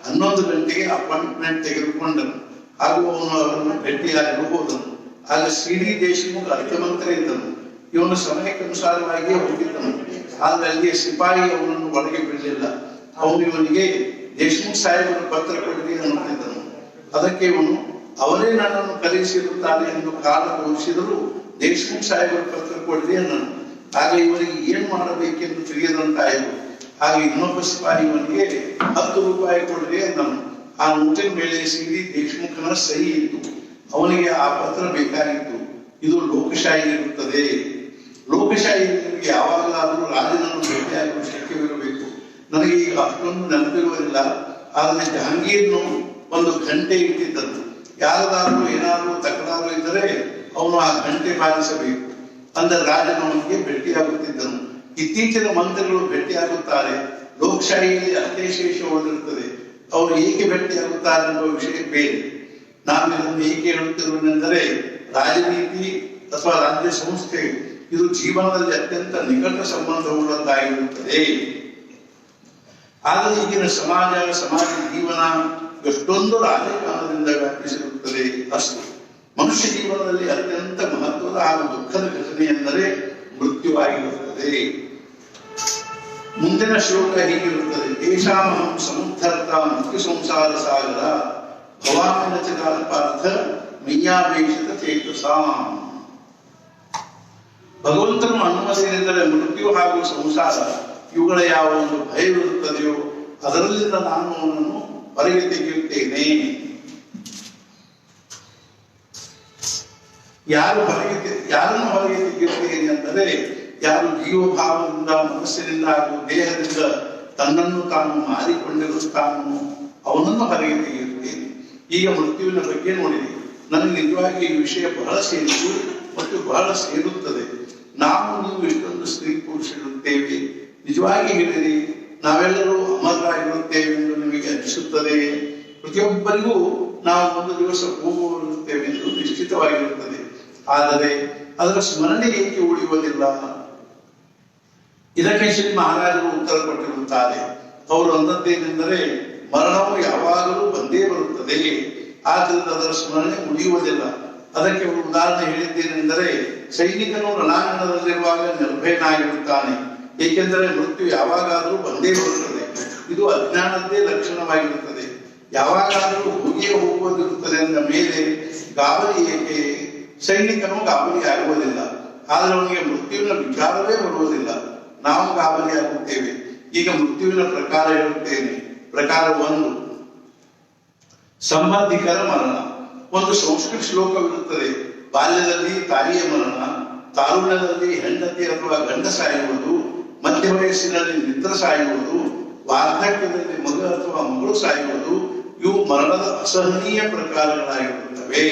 11 ಗಂಟೆಗೆ ಅಪಾಯಿಂಟ್ಮೆಂಟ್ ತೆಗೆದುಕೊಂಡನು. ಹಾಗೂ ಅವನು ಅವರನ್ನು ಭೇಟಿಯಾಗಲು ಹೋದನು. ಆಗ CD ದೇಶಮುಖ್ ಅರ್ಥಮಂತ್ರಿ ಇದ್ದನು. ಇವನು ಸಮಯಕ್ಕನುಸಾರವಾಗಿಯೇ ಹೋಗಿದ್ದನು. ಆದ್ರೆ ಅಲ್ಲಿಯೇ ಸಿಪಾಯಿ ಅವನನ್ನು ಒಳಗೆ ಬಿಡಲಿಲ್ಲ. ಅವನು ಇವನಿಗೆ ದೇಶಮುಖ್ ಸಾಹೇಬರ ಪತ್ರ ಕೊಡಿ ಅನ್ನುತ್ತಿದ್ದನು. ಅದಕ್ಕೆ ಇವನು ಅವರೇ ನನ್ನನ್ನು ಕರೆಸಿರುತ್ತಾರೆ ಎಂದು ಕಾರಣ ತೋರಿಸಿದರೂ ದೇಶಮುಖ್ ಸಾಹೇಬರ ಪತ್ರ ಕೊಡಿ ಅನ್ನನು. ಆಗ ಇವರಿಗೆ ಏನು ಮಾಡಬೇಕೆಂದು ತಿಳಿಯದಂತಾಯಿತು. ಆಗ ಇನ್ನೊಬ್ಬ ಸಿಪಾಯಿ ಇವನಿಗೆ 10 ರೂಪಾಯಿ ಕೊಡ್ರಿ ಅಂದನು. ಆ ನೋಟಿನ ಮೇಲೆ CD ದೇಶಮುಖನ ಸಹಿ ಇತ್ತು. ಅವನಿಗೆ ಆ ಪತ್ರ ಬೇಕಾಗಿತ್ತು. ಇದು ಲೋಕಶಾಹಿ ಇರುತ್ತದೆ. ಲೋಕಶಾಹಿಗಳಿಗೆ ಯಾವಾಗಲಾದರೂ ರಾಜನನ್ನು ಭೇಟಿಯಾಗಲು ಶಕ್ಯವಿರಬೇಕು. ನನಗೆ ಈಗ ಅಷ್ಟೊಂದು ನೆನಪಿರುವುದಿಲ್ಲ. ಆದರೆ ಜಹಾಂಗೀರ್ನು ಒಂದು ಗಂಟೆ ಇಟ್ಟಿದ್ದನು. ಯಾರದಾದ್ರೂ ಏನಾದರೂ ತಕರಾರು ಇದ್ದರೆ ಅವನು ಆ ಗಂಟೆ ಬಾರಿಸಬೇಕು. ಅಂದರೆ ರಾಜನವನಿಗೆ ಭೇಟಿಯಾಗುತ್ತಿದ್ದನು. ಇತ್ತೀಚಿನ ಮಂತ್ರಿಗಳು ಭೇಟಿಯಾಗುತ್ತಾರೆ, ಲೋಕಶಾಹಿಯಲ್ಲಿ ಅಷ್ಟೇ ಶೇಷ ಉಳಿದಿರುತ್ತದೆ. ಅವರು ಏಕೆ ಭೇಟಿಯಾಗುತ್ತಾರೆ ಎಂಬ ವಿಷಯ ಬೇರೆ. ನಾನು ಇದನ್ನು ಏಕೆ ಹೇಳುತ್ತಿರುವೆನೆಂದರೆ, ರಾಜನೀತಿ ಅಥವಾ ರಾಜ್ಯ ಸಂಸ್ಥೆ ಇದು ಜೀವನದಲ್ಲಿ ಅತ್ಯಂತ ನಿಕಟ ಸಂಬಂಧವುಳ್ಳದ್ದಾಗಿರುತ್ತದೆ. ಆದರೆ ಈಗಿನ ಸಮಾಜ ಜೀವನ ಎಷ್ಟೊಂದು ರಾಜಕಾರಣದಿಂದ ವ್ಯಾಪಿಸಿರುತ್ತದೆ ಅಷ್ಟು. ಮನುಷ್ಯ ಜೀವನದಲ್ಲಿ ಅತ್ಯಂತ ಮಹತ್ವದ ಹಾಗೂ ದುಃಖದ ಘಟನೆ ಎಂದರೆ ಮೃತ್ಯುವಾಗಿರುತ್ತದೆ. ಮುಂದಿನ ಶ್ಲೋಕ ಹೀಗಿರುತ್ತದೆ: ತೇಷಾಮಹಂ ಸಮುದ್ಧರ್ತ ಮೃತ್ಯು ಸಂಸಾರ ಸಾಗರ ಭವಾಮಿನ ಚಿದಾನ ಪಾರ್ಥ ಮಯ್ಯಾವೇಶಿತ ಚೇತಸಾಂ. ಭಗವಂತನು ಅನ್ನುವುದೇನೆಂದರೆ, ಮೃತ್ಯು ಹಾಗೂ ಸಂಸಾರ ಇವುಗಳ ಯಾವ ಒಂದು ಭಯವಿರುತ್ತದೆಯೋ ಅದರಲ್ಲಿಂದ ನಾನು ಅವನನ್ನು ಹೊರಗೆ ತೆಗೆಯುತ್ತೇನೆ. ಯಾರನ್ನು ಹೊರಗೆ ತೆಗೆಯುತ್ತೇನೆ ಅಂದರೆ, ಯಾರು ಜೀವಭಾವದಿಂದ, ಮನಸ್ಸಿನಿಂದ ಹಾಗೂ ದೇಹದಿಂದ ತನ್ನನ್ನು ತಾನು ಮಾರಿಕೊಂಡಿರುತ್ತಾನೋ ಅವನನ್ನು ಹೊರಗೆ ತೆಗೆಯುತ್ತೇನೆ. ಈಗ ಮೃತ್ಯುವಿನ ಬಗ್ಗೆ ನೋಡಿದೆ. ನನಗೆ ನಿಜವಾಗಿ ಈ ವಿಷಯ ಬಹಳ ಸೇರಿತು ಮತ್ತು ಬಹಳ ಸೇರುತ್ತದೆ. ನಾವು ನೀವು ಎಷ್ಟೊಂದು ಸ್ತ್ರೀ ಪುರುಷರಿರುತ್ತೇವೆ. ನಿಜವಾಗಿ ಹೇಳಿರಿ, ನಾವೆಲ್ಲರೂ ಅಮರರಾಗಿರುತ್ತೇವೆ ಎಂದು ನಿಮಗೆ ಅನಿಸುತ್ತದೆ. ಪ್ರತಿಯೊಬ್ಬರಿಗೂ ನಾವು ಒಂದು ದಿವಸ ಹೋಗುತ್ತಿರುತ್ತೇವೆ ಎಂದು ನಿಶ್ಚಿತವಾಗಿರುತ್ತದೆ. ಆದರೆ ಅದರ ಸ್ಮರಣೆ ಏಕೆ ಉಳಿಯುವುದಿಲ್ಲ? ಇದಕ್ಕೆ ಶ್ರೀ ಮಹಾರಾಜರು ಉತ್ತರ ಕೊಟ್ಟಿರುತ್ತಾರೆ. ಅವರು ಅಂದದ್ದೇನೆಂದರೆ, ಮರಣವು ಯಾವಾಗಲೂ ಬಂದೇ ಬರುತ್ತದೆ, ಆದ್ದರಿಂದ ಅದರ ಸ್ಮರಣೆ ಉಳಿಯುವುದಿಲ್ಲ. ಅದಕ್ಕೆ ಒಂದು ಉದಾಹರಣೆ ಹೇಳಿದ್ದೇನೆಂದರೆ, ಸೈನಿಕನು ರಣಾಂಗಣದಲ್ಲಿರುವಾಗ ನಿರ್ಭಯನಾಗಿರುತ್ತಾನೆ, ಏಕೆಂದರೆ ಮೃತ್ಯು ಯಾವಾಗಾದರೂ ಬಂದೇ ಬರುತ್ತದೆ. ಇದು ಅಜ್ಞಾನದ್ದೇ ಲಕ್ಷಣವಾಗಿರುತ್ತದೆ. ಯಾವಾಗಾದರೂ ಹೋಗಿಯೇ ಹೋಗುವುದಿರುತ್ತದೆ ಅಂದ ಮೇಲೆ ಗಾಬರಿ ಏಕೆ? ಸೈನಿಕನು ಗಾಬರಿ ಆಗುವುದಿಲ್ಲ, ಆದರೆ ಅವನಿಗೆ ಮೃತ್ಯುವಿನ ವಿಚಾರವೇ ಬರುವುದಿಲ್ಲ. ನಾವು ಗಾಬರಿ ಆಗುತ್ತೇವೆ. ಈಗ ಮೃತ್ಯುವಿನ ಪ್ರಕಾರ ಹೇಳುತ್ತೇನೆ. ಪ್ರಕಾರ 1, ಸಂಬಂಧಿಕರ ಮರಣ. ಒಂದು ಸಂಸ್ಕೃತ ಶ್ಲೋಕವಿರುತ್ತದೆ: ಬಾಲ್ಯದಲ್ಲಿ ತಾಯಿಯ ಮರಣ, ತಾರುಣ್ಯದಲ್ಲಿ ಹೆಂಡತಿ ಅಥವಾ ಗಂಡ ಸಾಯುವುದು, ಮಧ್ಯ ವಯಸ್ಸಿನಲ್ಲಿ ಮಿತ್ರ ಸಾಯುವುದು, ವಾರ್ಧಕ್ಯದಲ್ಲಿ ಮಗ ಅಥವಾ ಮಗಳು ಸಾಯುವುದು. ಇವು ಮರಣದ ಅಸಹನೀಯ ಪ್ರಕಾರಗಳಾಗಿರುತ್ತವೆ.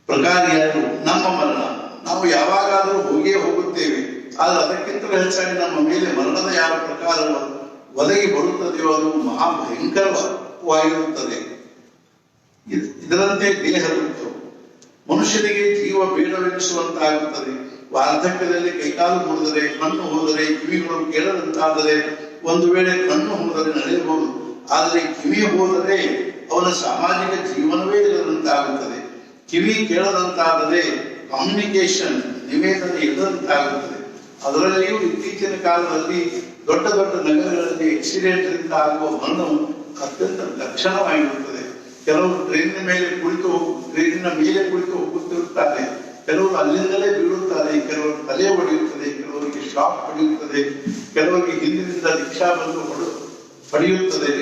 ಪ್ರಕಾರ 2, ನಮ್ಮ ಮರಣ. ನಾವು ಯಾವಾಗಾದರೂ ಹೋಗಿಯೇ ಹೋಗುತ್ತೇವೆ, ಆದರೆ ಅದಕ್ಕಿಂತಲೂ ಹೆಚ್ಚಾಗಿ ನಮ್ಮ ಮೇಲೆ ಮರಣದ ಯಾವ ಪ್ರಕಾರ ಒದಗಿ ಬರುತ್ತದೆಯೋ ಅದು ಮಹಾಭಯಂಕರವಾಗಿರುತ್ತದೆ. ಇದರಂತೆ ದೇಹವಿತ್ತು. ಮನುಷ್ಯನಿಗೆ ಜೀವ ಬೇಡವೆನಿಸುವಂತಾಗುತ್ತದೆ. ವಾರ್ಧಕ್ಯದಲ್ಲಿ ಕೈಕಾಲು ಮುರಿದರೆ, ಕಣ್ಣು ಹೋದರೆ, ಕಿವಿಗಳು ಕೇಳದಂತಾದರೆ, ಒಂದು ವೇಳೆ ಕಣ್ಣು ಹೋದರೆ ನಡೆಯಬಹುದು, ಆದರೆ ಕಿವಿ ಹೋದರೆ ಅವನ ಸಾಮಾಜಿಕ ಜೀವನವೇ ಇಲ್ಲದಂತಾಗುತ್ತದೆ. ಕಿವಿ ಕೇಳದಂತಾದರೆ ಕಮ್ಯುನಿಕೇಶನ್, ನಿವೇದನೆ ಇಲ್ಲದಂತಾಗುತ್ತದೆ. ಅದರಲ್ಲಿಯೂ ಇತ್ತೀಚಿನ ಕಾಲದಲ್ಲಿ ದೊಡ್ಡ ದೊಡ್ಡ ನಗರಗಳಲ್ಲಿ ಆಕ್ಸಿಡೆಂಟ್ರಿಂದ ಆಗುವ ಮರಣವು ಅತ್ಯಂತ ಲಕ್ಷಣವಾಗಿರುತ್ತದೆ. ಕೆಲವರು ಟ್ರೈನಿನ ಮೇಲೆ ಕುಳಿತು ಹೋಗುತ್ತಿರುತ್ತಾರೆ, ಕೆಲವರು ಅಲ್ಲಿಂದಲೇ ಬೀಳುತ್ತಾರೆ, ಕೆಲವರು ತಲೆ ಹೊಡೆಯುತ್ತದೆ, ಕೆಲವರಿಗೆ ಶಾಕ್ ಹೊಡೆಯುತ್ತದೆ, ಕೆಲವರಿಗೆ ಹಿಂದಿನಿಂದ ರಿಕ್ಷಾ ಬಂದು ಹೊಡೆಯುತ್ತದೆ.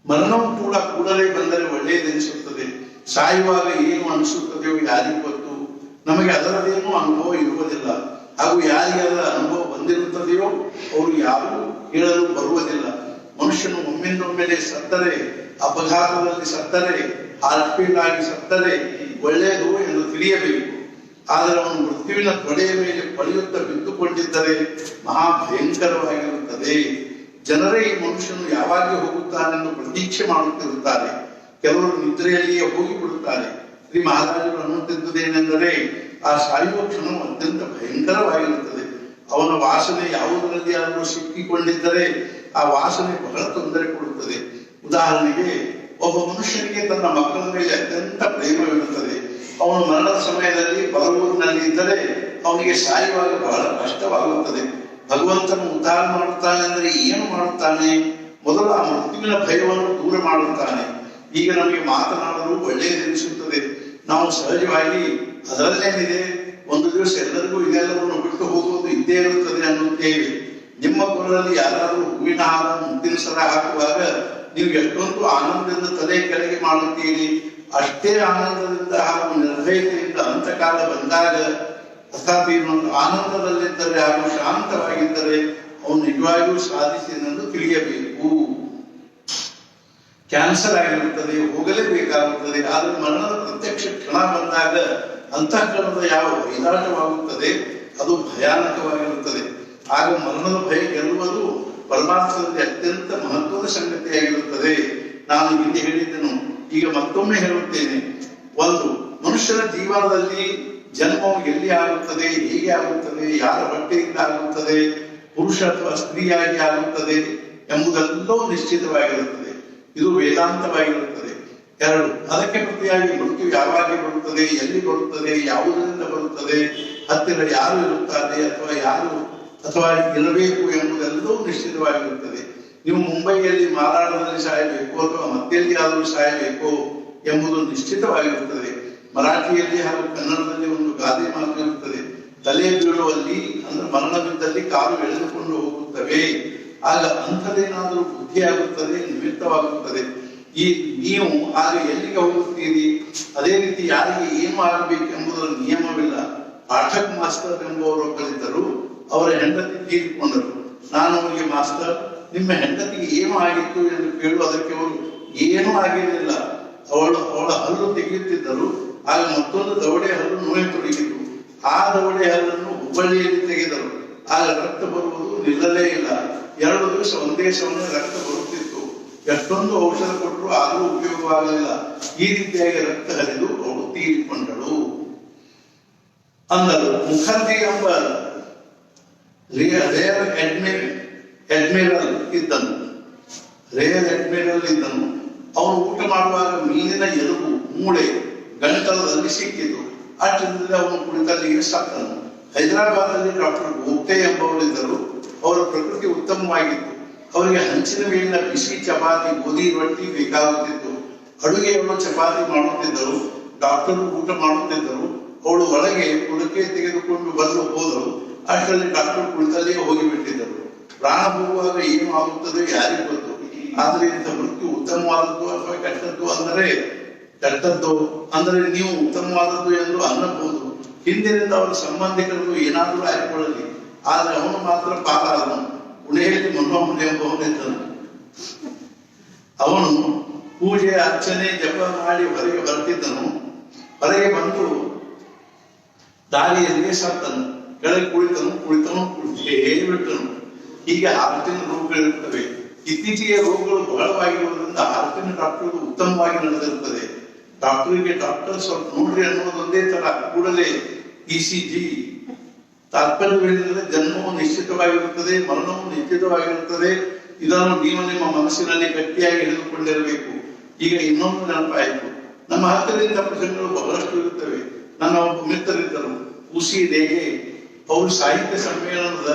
ಮರಣವು ಕೂಡ ಕೂಡಲೇ ಬಂದರೆ ಒಳ್ಳೆಯದೆನಿಸುತ್ತದೆ. ಸಾಯುವಾಗ ಏನು ಅನಿಸುತ್ತದೆಯೋ ಯಾರಿಗೂ ಗೊತ್ತು. ನಮಗೆ ಅದರದೇನೂ ಅನುಭವ ಇರುವುದಿಲ್ಲ. ಹಾಗೂ ಯಾರಿಗೆ ಅದರ ಅನುಭವ ಬಂದಿರುತ್ತದೆಯೋ ಅವರು ಯಾರೂ ಹೇಳಲು ಬರುವುದಿಲ್ಲ. ಮನುಷ್ಯನು ಒಮ್ಮೆಂದೊಮ್ಮೆಲೆ ಸತ್ತರೆ, ಅಪಘಾತದಲ್ಲಿ ಸತ್ತರೆ, ಹಾರ್ಟ್ ಫೇಲ್ ಆಗಿ ಸತ್ತರೆ ಒಳ್ಳೆಯದು ಎಂದು ತಿಳಿಯಬೇಕು. ಆದರೆ ಅವನು ಮೃತ್ಯುವಿನ ತೊಡೆಯ ಮೇಲೆ ಪಡೆಯುತ್ತಾ ಬಿದ್ದುಕೊಂಡಿದ್ದರೆ ಮಹಾಭಯಂಕರವಾಗಿರುತ್ತದೆ. ಜನರೇ ಈ ಮನುಷ್ಯನು ಯಾವಾಗ ಹೋಗುತ್ತಾನೆಂದು ಪ್ರತೀಕ್ಷೆ ಮಾಡುತ್ತಿರುತ್ತಾರೆ. ಕೆಲವರು ನಿದ್ರೆಯಲ್ಲಿಯೇ ಹೋಗಿಬಿಡುತ್ತಾರೆ. ಶ್ರೀ ಮಹಾರಾಜರು ಅನ್ನುತ್ತಿದ್ದುದೇನೆಂದರೆ, ಆ ಸಾಯುವ ಕ್ಷಣವು ಅತ್ಯಂತ ಭಯಂಕರವಾಗಿರುತ್ತದೆ. ಅವನ ವಾಸನೆ ಯಾವುದರಲ್ಲಿ ಆದರೂ ಸಿಕ್ಕಿಕೊಂಡಿದ್ದರೆ ಆ ವಾಸನೆ ಬಹಳ ತೊಂದರೆ ಕೊಡುತ್ತದೆ. ಉದಾಹರಣೆಗೆ, ಒಬ್ಬ ಮನುಷ್ಯನಿಗೆ ತನ್ನ ಮಕ್ಕಳ ಮೇಲೆ ಅತ್ಯಂತ ಪ್ರೇಮವಿರುತ್ತದೆ. ಅವನು ಮರಣದ ಸಮಯದಲ್ಲಿ ಬರವೂರಿನಲ್ಲಿ ಇದ್ದರೆ ಅವನಿಗೆ ಸಾಯುವಾಗ ಬಹಳ ಕಷ್ಟವಾಗುತ್ತದೆ. ಭಗವಂತನು ಉದ್ಧಾರ ಮಾಡುತ್ತಾನೆ ಅಂದರೆ ಏನು ಮಾಡುತ್ತಾನೆ? ಮೊದಲು ಆ ಮೃತ್ಯುವಿನ ಭಯವನ್ನು ದೂರ ಮಾಡುತ್ತಾನೆ. ಈಗ ನಮಗೆ ಮಾತನಾಡಲು ಒಳ್ಳೆಯದೆನಿಸುತ್ತದೆ. ನಾವು ಸಹಜವಾಗಿ ಅದರಲ್ಲೇನಿದೆ, ಒಂದು ದಿವಸ ಎಲ್ಲರಿಗೂ ಇದೆಲ್ಲವನ್ನು ಬಿಟ್ಟು ಹೋಗುವುದು ಇದ್ದೇ ಇರುತ್ತದೆ ಅನ್ನುತ್ತೇವೆ. ನಿಮ್ಮ ಕೊರಳಲ್ಲಿ ಯಾರಾದರೂ ಹೂವಿನ ಹಾರ, ಮುತ್ತಿನ ಸರ ಹಾಕುವಾಗ ನೀವು ಎಷ್ಟೊಂದು ಆನಂದದಿಂದ ತಲೆ ಕೆಳಗೆ ಮಾಡುತ್ತೀರಿ. ಅಷ್ಟೇ ಆನಂದದಿಂದ ಹಾಗೂ ನಿರ್ಭಯತೆಯಿಂದ ಅಂತಕಾಲ ಬಂದಾಗ, ಅರ್ಥಾತ್ ಇನ್ನೊಂದು ಆನಂದದಲ್ಲಿದ್ದರೆ ಹಾಗೂ ಶಾಂತವಾಗಿದ್ದರೆ ಅವನು ನಿಜವಾಗಿಯೂ ಸಾಧಿಸಿದೆಂದು ತಿಳಿಯಬೇಕು. ಕ್ಯಾನ್ಸರ್ ಆಗಿರುತ್ತದೆ, ಹೋಗಲೇಬೇಕಾಗುತ್ತದೆ. ಆದರೆ ಮರಣದ ಪ್ರತ್ಯಕ್ಷ ಕ್ಷಣ ಬಂದಾಗ ಅಂತಃಕರಣದ ಯಾವ ವೈರಾಟವಾಗುತ್ತದೆ ಅದು ಭಯಾನಕವಾಗಿರುತ್ತದೆ. ಆಗ ಮರಣದ ಭಯ ಗೆಲ್ಲುವುದು ಪರಮಾರ್ಥದಲ್ಲಿ ಅತ್ಯಂತ ಮಹತ್ವದ ಸಂಗತಿಯಾಗಿರುತ್ತದೆ. ನಾನು ಹಿಂದೆ ಹೇಳಿದ್ದೆನು, ಈಗ ಮತ್ತೊಮ್ಮೆ ಹೇಳುತ್ತೇನೆ. ಒಂದು, ಮನುಷ್ಯನ ಜೀವನದಲ್ಲಿ ಜನ್ಮವು ಎಲ್ಲಿ ಆಗುತ್ತದೆ, ಹೇಗೆ ಆಗುತ್ತದೆ, ಯಾರ ಹೊಟ್ಟೆಯಿಂದ ಆಗುತ್ತದೆ, ಪುರುಷ ಅಥವಾ ಸ್ತ್ರೀಯಾಗಿ ಆಗುತ್ತದೆ ಎಂಬುದೆಲ್ಲವೂ ನಿಶ್ಚಿತವಾಗಿರುತ್ತದೆ. ಇದು ವೇದಾಂತವಾಗಿರುತ್ತದೆ. ಎರಡು, ಅದಕ್ಕೆ ಪ್ರತಿಯಾಗಿ ಮೃತ್ಯು ಯಾವಾಗ ಬರುತ್ತದೆ, ಎಲ್ಲಿ ಬರುತ್ತದೆ, ಯಾವುದರಿಂದ ಬರುತ್ತದೆ, ಹತ್ತಿರ ಯಾರು ಇರುತ್ತಾರೆ ಅಥವಾ ಇರಬೇಕು ಎಂಬುದೆಲ್ಲವೂ ನಿಶ್ಚಿತವಾಗಿರುತ್ತದೆ. ನೀವು ಮುಂಬೈಯಲ್ಲಿ ಮಾರಾಟದಲ್ಲಿ ಸಾಯಬೇಕು ಅಥವಾ ಮತ್ತೆಲ್ಲಿ ಆದರೂ ಸಾಯಬೇಕು ಎಂಬುದು ನಿಶ್ಚಿತವಾಗಿರುತ್ತದೆ. ಮರಾಠಿಯಲ್ಲಿ ಹಾಗೂ ಕನ್ನಡದಲ್ಲಿ ಒಂದು ಗಾದೆ ಮಾತು ಇರುತ್ತದೆ, ತಲೆ ಬೀಳುವಲ್ಲಿ ಅಂದ್ರೆ ಮರಣವಿದ್ದಲ್ಲಿ ಕಾಲು ಎಳೆದುಕೊಂಡು ಹೋಗುತ್ತವೆ. ಆಗ ಅಂಥದ್ದೇನಾದರೂ ಬುದ್ಧಿಯಾಗುತ್ತದೆ, ನಿಮಿತ್ತವಾಗುತ್ತದೆ. ನೀವು ಆಗ ಎಲ್ಲಿಗೆ ಹೋಗುತ್ತೀರಿ? ಅದೇ ರೀತಿ ಯಾರಿಗೆ ಏನು ಆಗಬೇಕು ಎಂಬುದರ ನಿಯಮವಿಲ್ಲ. ಪಾಠಕ್ ಮಾಸ್ತರ್ ಎಂಬುವರೊಬ್ಬರಿದ್ದರು. ಅವರ ಹೆಂಡತಿ ತೀರಿಕೊಂಡರು. ನಾನು ಅವರಿಗೆ, ಮಾಸ್ತರ್, ನಿಮ್ಮ ಹೆಂಡತಿಗೆ ಏನು ಆಗಿತ್ತು ಎಂದು ಕೇಳುವುದಕ್ಕೆ ಅವರು ಏನೂ ಆಗಿರಲಿಲ್ಲ, ಅವಳ ಹಲ್ಲು ತೆಗೆಯುತ್ತಿದ್ದರು. ಆಗ ಮತ್ತೊಂದು ದವಡೆ ಹಲ್ಲು ನೋಯತೊಡಗಿತು. ಆ ದವಡೆ ಹಲ್ಲನ್ನು ಹುಬ್ಬಳ್ಳಿಯಲ್ಲಿ ತೆಗೆದರು. ಆಗ ರಕ್ತ ಬರುವುದು ನಿಲ್ಲಲೇ ಇಲ್ಲ. 2 ದಿವಸ ಒಂದೇ ಸಮಯ ರಕ್ತ ಬರುತ್ತಿತ್ತು. ಎಷ್ಟೊಂದು ಔಷಧ ಕೊಟ್ಟರು ಆದರೂ ಉಪಯೋಗವಾಗಲಿಲ್ಲ. ಈ ರೀತಿಯಾಗಿ ರಕ್ತ ಹರಿದು ಅವಳು ತೀರಿಕೊಂಡಳು ಅಂದರು. ಮುಖರ್ಜಿ ಎಂಬ ರೇರ್ ಅಡ್ಮಿರಲ್ ಇದ್ದನು. ಅವನು ಊಟ ಮಾಡುವಾಗ ಮೀನಿನ ಎಲುಬು ಮೂಳೆ ಗಂಟಲದಲ್ಲಿ ಸಿಕ್ಕಿತು. ಅಷ್ಟರಲ್ಲಿ ಅವನು ಕುಳಿತಲ್ಲಿಗೆ ಸತ್ತನು. ಹೈದರಾಬಾದಲ್ಲಿ ಡಾಕ್ಟರ್ ಗೋಪ್ತೆ ಎಂಬವರಿದ್ದರು. ಅವರ ಪ್ರಕೃತಿ ಉತ್ತಮವಾಗಿತ್ತು. ಅವರಿಗೆ ಹಂಚಿನ ಮೇಲಿನ ಬಿಸಿ ಚಪಾತಿ, ಗೋಧಿ ರೊಟ್ಟಿ ಬೇಕಾಗುತ್ತಿತ್ತು. ಅಡುಗೆಯವರು ಚಪಾತಿ ಮಾಡುತ್ತಿದ್ದರು. ಡಾಕ್ಟರು ಊಟ ಮಾಡುತ್ತಿದ್ದರು. ಅವಳು ಒಳಗೆ ಕುಡಕೆ ತೆಗೆದುಕೊಂಡು ಬಂದು ಹೋದಳು. ಅಷ್ಟರಲ್ಲಿ ಡಾಕ್ಟರ್ ಕುಳಿತಲ್ಲೇ ಹೋಗಿಬಿಟ್ಟಿದ್ದರು. ಪ್ರಾಣ ಹೋಗುವಾಗ ಏನು ಆಗುತ್ತದೆ ಯಾರಿಗೂ ಗೊತ್ತು. ಆದರೆ ಇಂಥ ಮೃತ್ಯು ಉತ್ತಮವಾದದ್ದು ಅಥವಾ ಕೆಟ್ಟದ್ದು ಅಂದರೆ ನೀವು ಉತ್ತಮವಾದದ್ದು ಎಂದು ಅನ್ನಬಹುದು. ಹಿಂದಿನಿಂದ ಅವರ ಸಂಬಂಧಿಕರು ಏನಾದರೂ ಆಯ್ಕೊಳ್ಳಲಿ, ಆದರೆ ಅವನು ಮಾತ್ರ ಪಾಲಾದನು. ಪುಣೆಯಲ್ಲಿ ಮನೋಹರ್ ಎಂಬವನಿದ್ದನು. ಅವನು ಪೂಜೆ, ಅರ್ಚನೆ, ಜಪ ಮಾಡಿ ಹೊರಗೆ ಬರ್ತಿದ್ದನು. ಹೊರಗೆ ಬಂದು ದಾರಿಯಲ್ಲಿಯೇ ಸತ್ತನು. ಕೆಳಗೆ ಕುಳಿತನು ಕುಳಿತೇ ಬಿಟ್ಟನು. ಹೀಗೆ ಹಾರ್ಟಿನ ರೋಗಗಳಿರುತ್ತವೆ. ಇತ್ತೀಚೆಗೆ ರೋಗಗಳು ಬಹಳವಾಗಿರುವುದರಿಂದ ಹಾರ್ಟಿನ ಡಾಕ್ಟರ್ ಉತ್ತಮವಾಗಿ ನಡೆದಿರುತ್ತದೆ. ಡಾಕ್ಟರ್ ಸ್ವಲ್ಪ ನೋಡ್ರಿ ಅನ್ನೋದೊಂದೇ ತರ. ಕೂಡಲೇ ECG. ತಾತ್ಪರ್ಯವೇನೆಂದರೆ ಜನ್ಮವು ನಿಶ್ಚಿತವಾಗಿರುತ್ತದೆ, ಮರಣವು ನಿಶ್ಚಿತವಾಗಿರುತ್ತದೆ. ಇದನ್ನು ನೀವು ನಿಮ್ಮ ಮನಸ್ಸಿನಲ್ಲಿ ಗಟ್ಟಿಯಾಗಿ ಹಿಡಿದುಕೊಂಡಿರಬೇಕು. ಈಗ ಇನ್ನೊಂದು ನೆನಪಾಯಿತು. ನಮ್ಮ ಹತ್ತಿರದ ಪ್ರಸಂಗಗಳು ಬಹಳಷ್ಟು ಇರುತ್ತವೆ. ನನ್ನ ಒಬ್ಬ ಮಿತ್ರರಿದ್ದರು, ಉಸಿ ರೇಗೆ. ಅವರು ಸಾಹಿತ್ಯ ಸಮ್ಮೇಳನದ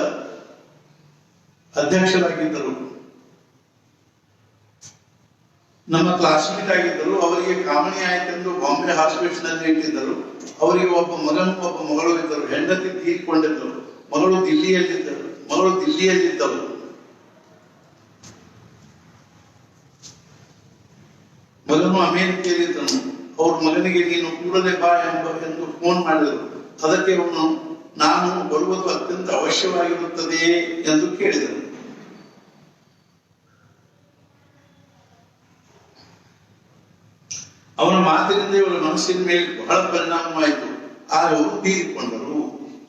ಅಧ್ಯಕ್ಷರಾಗಿದ್ದರು. ನಮ್ಮ ಕ್ಲಾಸ್ಮೇಟ್ ಆಗಿದ್ದರು. ಅವರಿಗೆ ಕಾಮಣಿ ಆಯ್ತೆಂದು ಬಾಂಬೆ ಹಾಸ್ಪಿಟಲ್ ನಲ್ಲಿ ಇಟ್ಟಿದ್ದರು. ಅವರಿಗೆ ಒಬ್ಬ ಮಗನು ಒಬ್ಬ ಮಗಳು ಇದ್ದರು. ಹೆಂಡತಿ ತೀರಿಕೊಂಡಿದ್ದರು. ಮಗಳು ದಿಲ್ಲಿಯಲ್ಲಿದ್ದಳು. ಮಗನು ಅಮೆರಿಕೆಯಲ್ಲಿದ್ದನು. ಅವ್ರ ಮಗನಿಗೆ ನೀನು ಕೂಡಲೇ ಬಾ ಎಂದು ಫೋನ್ ಮಾಡಿದರು. ಅದಕ್ಕೆ ಅವನು, ನಾನು ಬರುವುದು ಅತ್ಯಂತ ಅವಶ್ಯವಾಗಿರುತ್ತದೆಯೇ ಎಂದು ಕೇಳಿದರು. ಅವನ ಮಾತಿನಿಂದ ಇವಳ ಮನಸ್ಸಿನ ಮೇಲೆ ಬಹಳ ಪರಿಣಾಮವಾಯಿತು. ಆಗ ಅವರು ತೀರಿಕೊಂಡರು.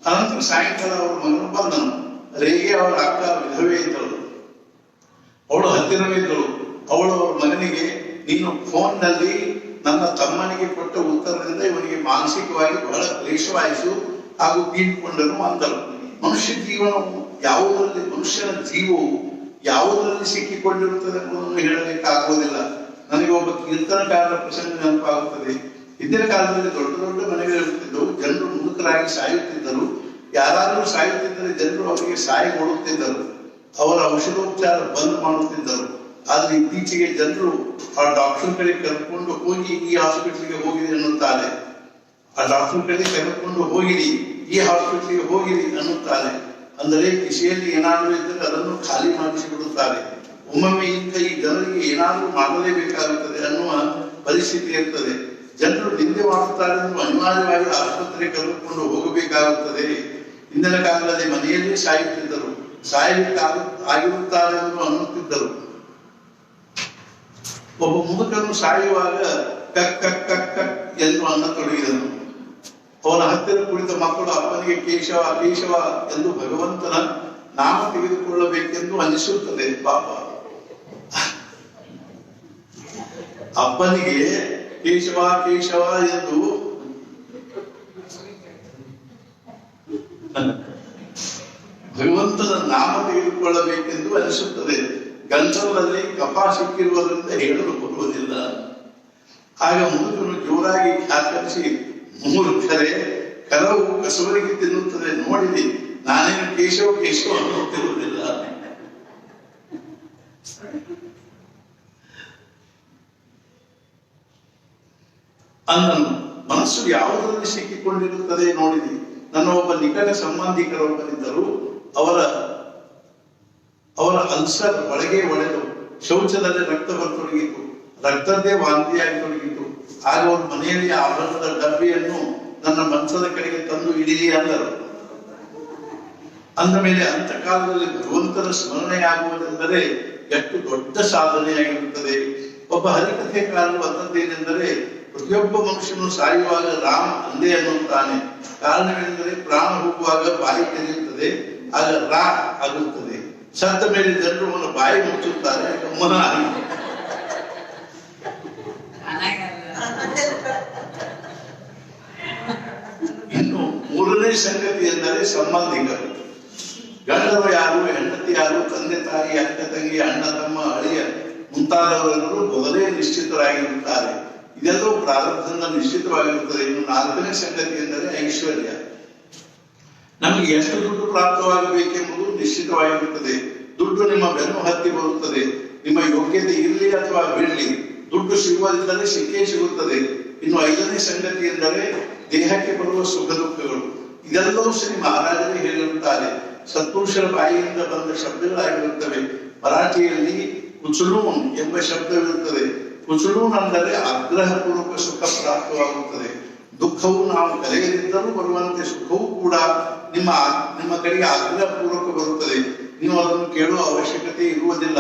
ಅನಂತರ ಸಾಯಂಕಾಲ ಅವರ ಮಗನು ಬಂದನು. ರೇಗೆ ಅವರ ಅಕ್ಕ ವಿಧವೇ ಇದ್ದಳು. ಅವಳು ಹತ್ತಿರವೇ ಇದ್ದಳು. ಅವಳು ಅವರ ಮಗನಿಗೆ, ನೀನು ಫೋನ್ ನಲ್ಲಿ ನನ್ನ ತಮ್ಮನಿಗೆ ಕೊಟ್ಟ ಉತ್ತರದಿಂದ ಇವನಿಗೆ ಮಾನಸಿಕವಾಗಿ ಬಹಳ ಕ್ಲೇಶವಾಯಿತು ಹಾಗೂ ತೀರಿಕೊಂಡನು ಅಂದರು. ಮನುಷ್ಯನ ಜೀವವು ಯಾವುದರಲ್ಲಿ ಸಿಕ್ಕಿಕೊಂಡಿರುತ್ತದೆ ಎಂಬುದನ್ನು ಹೇಳಲಿಕ್ಕಾಗುವುದಿಲ್ಲ. ನನಗೆ ಒಬ್ಬ ಕೀರ್ತನಕಾರರ ಪ್ರಸಂಗ ನೆನಪಾಗುತ್ತದೆ. ಹಿಂದಿನ ಕಾಲದಲ್ಲಿ ದೊಡ್ಡ ದೊಡ್ಡ ಮನೆಗಳಿರುತ್ತಿದ್ದವು. ಜನರು ಮುದುಕರಾಗಿ ಸಾಯುತ್ತಿದ್ದರು. ಯಾರಾದರೂ ಸಾಯುತ್ತಿದ್ದರೆ ಜನರು ಅವರಿಗೆ ಸಹಾಯ ಕೊಡುತ್ತಿದ್ದರು. ಅವರ ಔಷಧೋಪಚಾರ ಬಂದ್ ಮಾಡುತ್ತಿದ್ದರು. ಆದ್ರೆ ಇತ್ತೀಚೆಗೆ ಜನರು ಆ ಡಾಕ್ಟರ್ ಕಡೆ ಕರ್ಕೊಂಡು ಹೋಗಿ ಈ ಹಾಸ್ಪಿಟ್ಲಿಗೆ ಹೋಗಿರಿ ಅನ್ನುತ್ತಾರೆ. ಆ ಡಾಕ್ಟರ್ ಕಡೆ ಕರ್ಕೊಂಡು ಹೋಗಿರಿ, ಈ ಹಾಸ್ಪಿಟ್ಲಿಗೆ ಹೋಗಿರಿ ಅನ್ನುತ್ತಾರೆ. ಅಂದರೆ ಕಿಸೆಯಲ್ಲಿ ಏನಾದರೂ ಇದ್ದರೆ ಅದನ್ನು ಖಾಲಿ ಮಾಡಿಸಿ ಬಿಡುತ್ತಾರೆ. ಒಮ್ಮೊಮ್ಮೆ ಇಂಥ ಈ ಜನರಿಗೆ ಏನಾದರೂ ಮಾಡಲೇಬೇಕಾಗುತ್ತದೆ ಅನ್ನುವ ಪರಿಸ್ಥಿತಿ ಇರ್ತದೆ. ಜನರು ನಿಂದೆ ಮಾಡುತ್ತಾರೆ ಎಂದು ಅನಿವಾರ್ಯವಾಗಿ ಆಸ್ಪತ್ರೆಗೆ ಕರೆದುಕೊಂಡು ಹೋಗಬೇಕಾಗುತ್ತದೆ. ಹಿಂದಿನ ಕಾಲದಲ್ಲಿ ಮನೆಯಲ್ಲೇ ಸಾಯುತ್ತಿದ್ದರು. ಸಾಯಲಿಕ್ಕಾಗಿರುತ್ತಾರೆ ಎಂದು ಅನ್ನುತ್ತಿದ್ದರು. ಒಬ್ಬ ಮುದುಕನು ಸಾಯುವಾಗ ಕಕ್ ಕಕ್ ಕಕ್ ಕಕ್ ಎಂದು ಅನ್ನತೊಡಗಿದನು. ಅವನ ಹತ್ತಿರ ಕುಳಿತ ಮಕ್ಕಳು ಅಪ್ಪನಿಗೆ ಕೇಶವ ಕೇಶವ ಎಂದು ಭಗವಂತನ ನಾಮ ತೆಗೆದುಕೊಳ್ಳಬೇಕೆಂದು ಅನಿಸುತ್ತದೆ. ಪಾಪ ಅಪ್ಪನಿಗೆ ಕೇಶವ ಕೇಶವ ಎಂದು ಭಗವಂತನ ನಾಮ ತೆಗೆದುಕೊಳ್ಳಬೇಕೆಂದು ಅನಿಸುತ್ತದೆ. ಗಂಟಲಲ್ಲಿ ಕಫ ಸಿಕ್ಕಿರುವುದರಿಂದ ಹೇಳಲು ಬರುವುದಿಲ್ಲ. ಆಗ ಮುದುಕನು ಜೋರಾಗಿ ಖ್ಯಾತರಿಸಿ, ಮೂರ್ಖರೇ, ಕರವು ಕಸವರಿಗೆ ತಿನ್ನುತ್ತದೆ ನೋಡಿದೆ, ನಾನೇನು ಕೇಶವ ಕೇಶವ ಅನ್ನುತ್ತಿರುವುದಿಲ್ಲ. ಅಂದನು. ಮನಸ್ಸು ಯಾವುದರಲ್ಲಿ ಸಿಕ್ಕಿಕೊಂಡಿರುತ್ತದೆ ನೋಡಿದೆ. ನನ್ನ ಒಬ್ಬ ನಿಕಟ ಸಂಬಂಧಿಕರೊಬ್ಬರಿದ್ದರು. ಅವರ ಅಲ್ಸರ್ ಒಳಗೆ ಒಡೆದು ಶೌಚದಲ್ಲಿ ರಕ್ತ ಬರತೊಡಗಿತು. ರಕ್ತದ್ದೇ ವಾಂತಿಯಾಗಿ ತೊಡಗಿತು. ಆಗ ಅವರು ಮನೆಯಲ್ಲಿ ಆಭರಣದ ಡಬ್ಬಿಯನ್ನು ನನ್ನ ಮಂಚದ ಕಡೆಗೆ ತಂದು ಇಡಿರಿ ಅಂದರು. ಅಂದ ಮೇಲೆ ಅಂತಕಾಲದಲ್ಲಿ ಭಗವಂತನ ಸ್ಮರಣೆಯಾಗುವುದೆಂದರೆ ಎಷ್ಟು ದೊಡ್ಡ ಸಾಧನೆಯಾಗಿರುತ್ತದೆ. ಒಬ್ಬ ಹರಿಕಥೆಕಾರರು ಅಂದದ್ದೇನೆಂದರೆ, ಪ್ರತಿಯೊಬ್ಬ ಮನುಷ್ಯನು ಸಾಯುವಾಗ ರಾಮ ಅಂದೇ ಅನ್ನುತ್ತಾನೆ. ಕಾರಣವೆಂದರೆ ಪ್ರಾಣ ಹೋಗುವಾಗ ಬಾಯಿ ತೆರೆಯುತ್ತದೆ, ಆಗ ರಾ ಆಗುತ್ತದೆ. ಸತ್ತ ಮೇಲೆ ಜನರು ಅವನ ಬಾಯಿ ಮುಚ್ಚುತ್ತಾರೆ, ಗಮನ ಆಗಿದೆ. ಇನ್ನು ಮೂರನೇ ಸಂಗತಿ ಎಂದರೆ ಸಂಬಂಧಿಕರು. ಗಂಡರು ಯಾರು, ಹೆಂಡತಿ ಯಾರು, ತಂದೆ ತಾಯಿ, ಅಕ್ಕ ತಂಗಿ, ಅಣ್ಣ ತಮ್ಮ, ಅಳಿಯ ಮುಂತಾದವರೆಲ್ಲರೂ ಮೊದಲೇ ನಿಶ್ಚಿತರಾಗಿರುತ್ತಾರೆ. ಇದೆಲ್ಲವೂ ಪ್ರಾರಬ್ಧದಿಂದ ನಿಶ್ಚಿತವಾಗಿರುತ್ತದೆ. ಇನ್ನು ನಾಲ್ಕನೇ ಸಂಗತಿ ಎಂದರೆ ಐಶ್ವರ್ಯ. ನಮಗೆ ಎಷ್ಟು ದುಡ್ಡು ಪ್ರಾಪ್ತವಾಗಬೇಕೆಂಬುದು ನಿಶ್ಚಿತವಾಗಿರುತ್ತದೆ. ದುಡ್ಡು ನಿಮ್ಮ ಬೆನ್ನು ಹತ್ತಿ ಬರುತ್ತದೆ. ನಿಮ್ಮ ಯೋಗ್ಯತೆ ಇರಲಿ ಅಥವಾ ಬಿಡಲಿ, ದುಡ್ಡು ಸಿಗುವುದಿದ್ದರೆ ಸಿಕ್ಕೇ ಸಿಗುತ್ತದೆ. ಇನ್ನು ಐದನೇ ಸಂಗತಿ ಎಂದರೆ ದೇಹಕ್ಕೆ ಬರುವ ಸುಖ ದುಃಖಗಳು. ಇದೆಲ್ಲವೂ ಶ್ರೀ ಮಹಾರಾಜರೇ ಹೇಳಿರುತ್ತಾರೆ. ಸತ್ಪುರುಷರ ಬಾಯಿಯಿಂದ ಬಂದ ಶಬ್ದಗಳಾಗಿರುತ್ತವೆ. ಮರಾಠಿಯಲ್ಲಿ ಕುಚಲೂನ್ ಎಂಬ ಶಬ್ದವಿರುತ್ತದೆ. ಕುಚಲೂನ್ ಅಂದರೆ ಆಗ್ರಹ ಪೂರ್ವಕ ಸುಖ ಪ್ರಾಪ್ತವಾಗುತ್ತದೆ. ದುಃಖವು ನಾವು ಕಲೆಯದಿದ್ದರೂ ಬರುವಂತೆ ಸುಖವೂ ಕೂಡ ನಿಮ್ಮ ಕಡೆಗೆ ಆಗ್ರಹ ಪೂರ್ವಕ ಬರುತ್ತದೆ. ನೀವು ಅದನ್ನು ಕೇಳುವ ಅವಶ್ಯಕತೆ ಇರುವುದಿಲ್ಲ.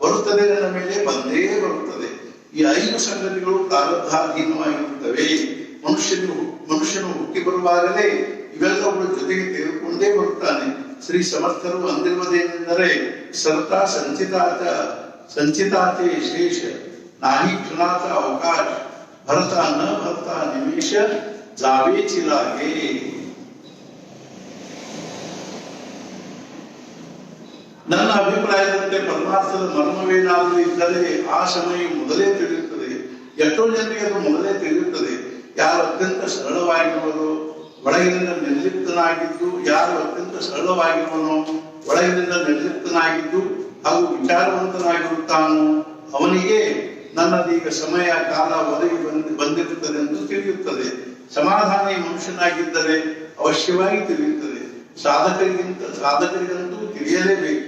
ಬರುತ್ತದೆ, ನನ್ನ ಮೇಲೆ ಬಂದೇ ಬರುತ್ತದೆ. ಈ ಐದು ಸಂಗತಿಗಳು ಪ್ರಾರಬ್ಧಾಧೀನವಾಗಿರುತ್ತವೆ. ಮನುಷ್ಯನು ಹುಟ್ಟಿ ಬರುವಾಗಲೇ ಇವೆಲ್ಲವುಗಳ ಜೊತೆಗೆ ತೆಗೆದುಕೊಂಡೇ ಬರುತ್ತಾನೆ. ಶ್ರೀ ಸಮರ್ಥರು ಅಂದಿರುವುದೇನೆಂದರೆ, ಸರ್ತಾ ಸಂಚಿತಾತೆ ಶೇಷ ನಾಹಿ ಕ್ಷಣಾತ ಅವಕಾಶ ಭರತ ನ ಭರತ ನಿಮೇಶ ಜಾವೇ ಚಿಲಾಗೆ. ನನ್ನ ಅಭಿಪ್ರಾಯದಂತೆ ಪರಮಾರ್ಥದ ಮರ್ಮವೇನಾದರೂ ಇದ್ದರೆ ಆ ಸಮಯ ಮೊದಲೇ ತಿಳಿಯುತ್ತದೆ. ಎಷ್ಟೋ ಜನರಿಗೆ ಅದು ಮೊದಲೇ ತಿಳಿಯುತ್ತದೆ. ಯಾರು ಅತ್ಯಂತ ಸರಳವಾಗಿರುವುದು ಒಳಗಿನಿಂದ ನಿರ್ಲಿಪ್ತನಾಗಿದ್ದು, ಯಾರು ಅತ್ಯಂತ ಸರಳವಾಗಿರುವನೋ ಒಳಗಿನಿಂದ ನಿರ್ಲಿಪ್ತನಾಗಿದ್ದು ಹಾಗೂ ವಿಚಾರವಂತನಾಗಿರುತ್ತಾನೋ ಅವನಿಗೆ ನನ್ನದೀಗ ಸಮಯ ಕಾಲ ಒದಗಿ ಬಂದಿರುತ್ತದೆ ಎಂದು ತಿಳಿಯುತ್ತದೆ. ಸಮಾಧಾನಿ ಮನುಷ್ಯನಾಗಿದ್ದರೆ ಅವಶ್ಯವಾಗಿ ತಿಳಿಯುತ್ತದೆ. ಸಾಧಕರಿಗಂತೂ ತಿಳಿಯಲೇಬೇಕು.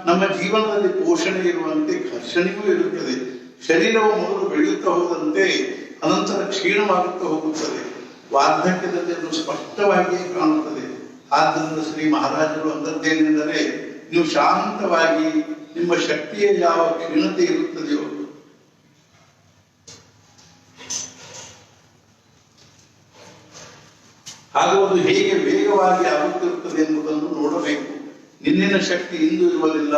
ನಮ್ಮ ಜೀವನದಲ್ಲಿ ಪೋಷಣೆ ಇರುವಂತೆ ಘರ್ಷಣೆಯೂ ಇರುತ್ತದೆ. ಶರೀರವು ಮೊದಲು ಬೆಳೆಯುತ್ತಾ ಹೋದಂತೆ ಅನಂತರ ಕ್ಷೀಣವಾಗುತ್ತಾ ಹೋಗುತ್ತದೆ. ವಾರ್ಧಕ್ಯದಲ್ಲಿ ಅದು ಸ್ಪಷ್ಟವಾಗಿಯೇ ಕಾಣುತ್ತದೆ. ಆದ್ದರಿಂದ ಶ್ರೀ ಮಹಾರಾಜರು ಅಂದದ್ದೇನೆಂದರೆ, ನೀವು ಶಾಂತವಾಗಿ ನಿಮ್ಮ ಶಕ್ತಿಯ ಯಾವ ಕ್ಷೀಣತೆ ಇರುತ್ತದೆಯೋ ಹಾಗೂ ಅದು ಹೇಗೆ ವೇಗವಾಗಿ ಆಗುತ್ತಿರುತ್ತದೆ ಎಂಬುದನ್ನು ನೋಡಬೇಕು. ನಿನ್ನಿನ ಶಕ್ತಿ ಇಂದು ಇರುವುದಿಲ್ಲ.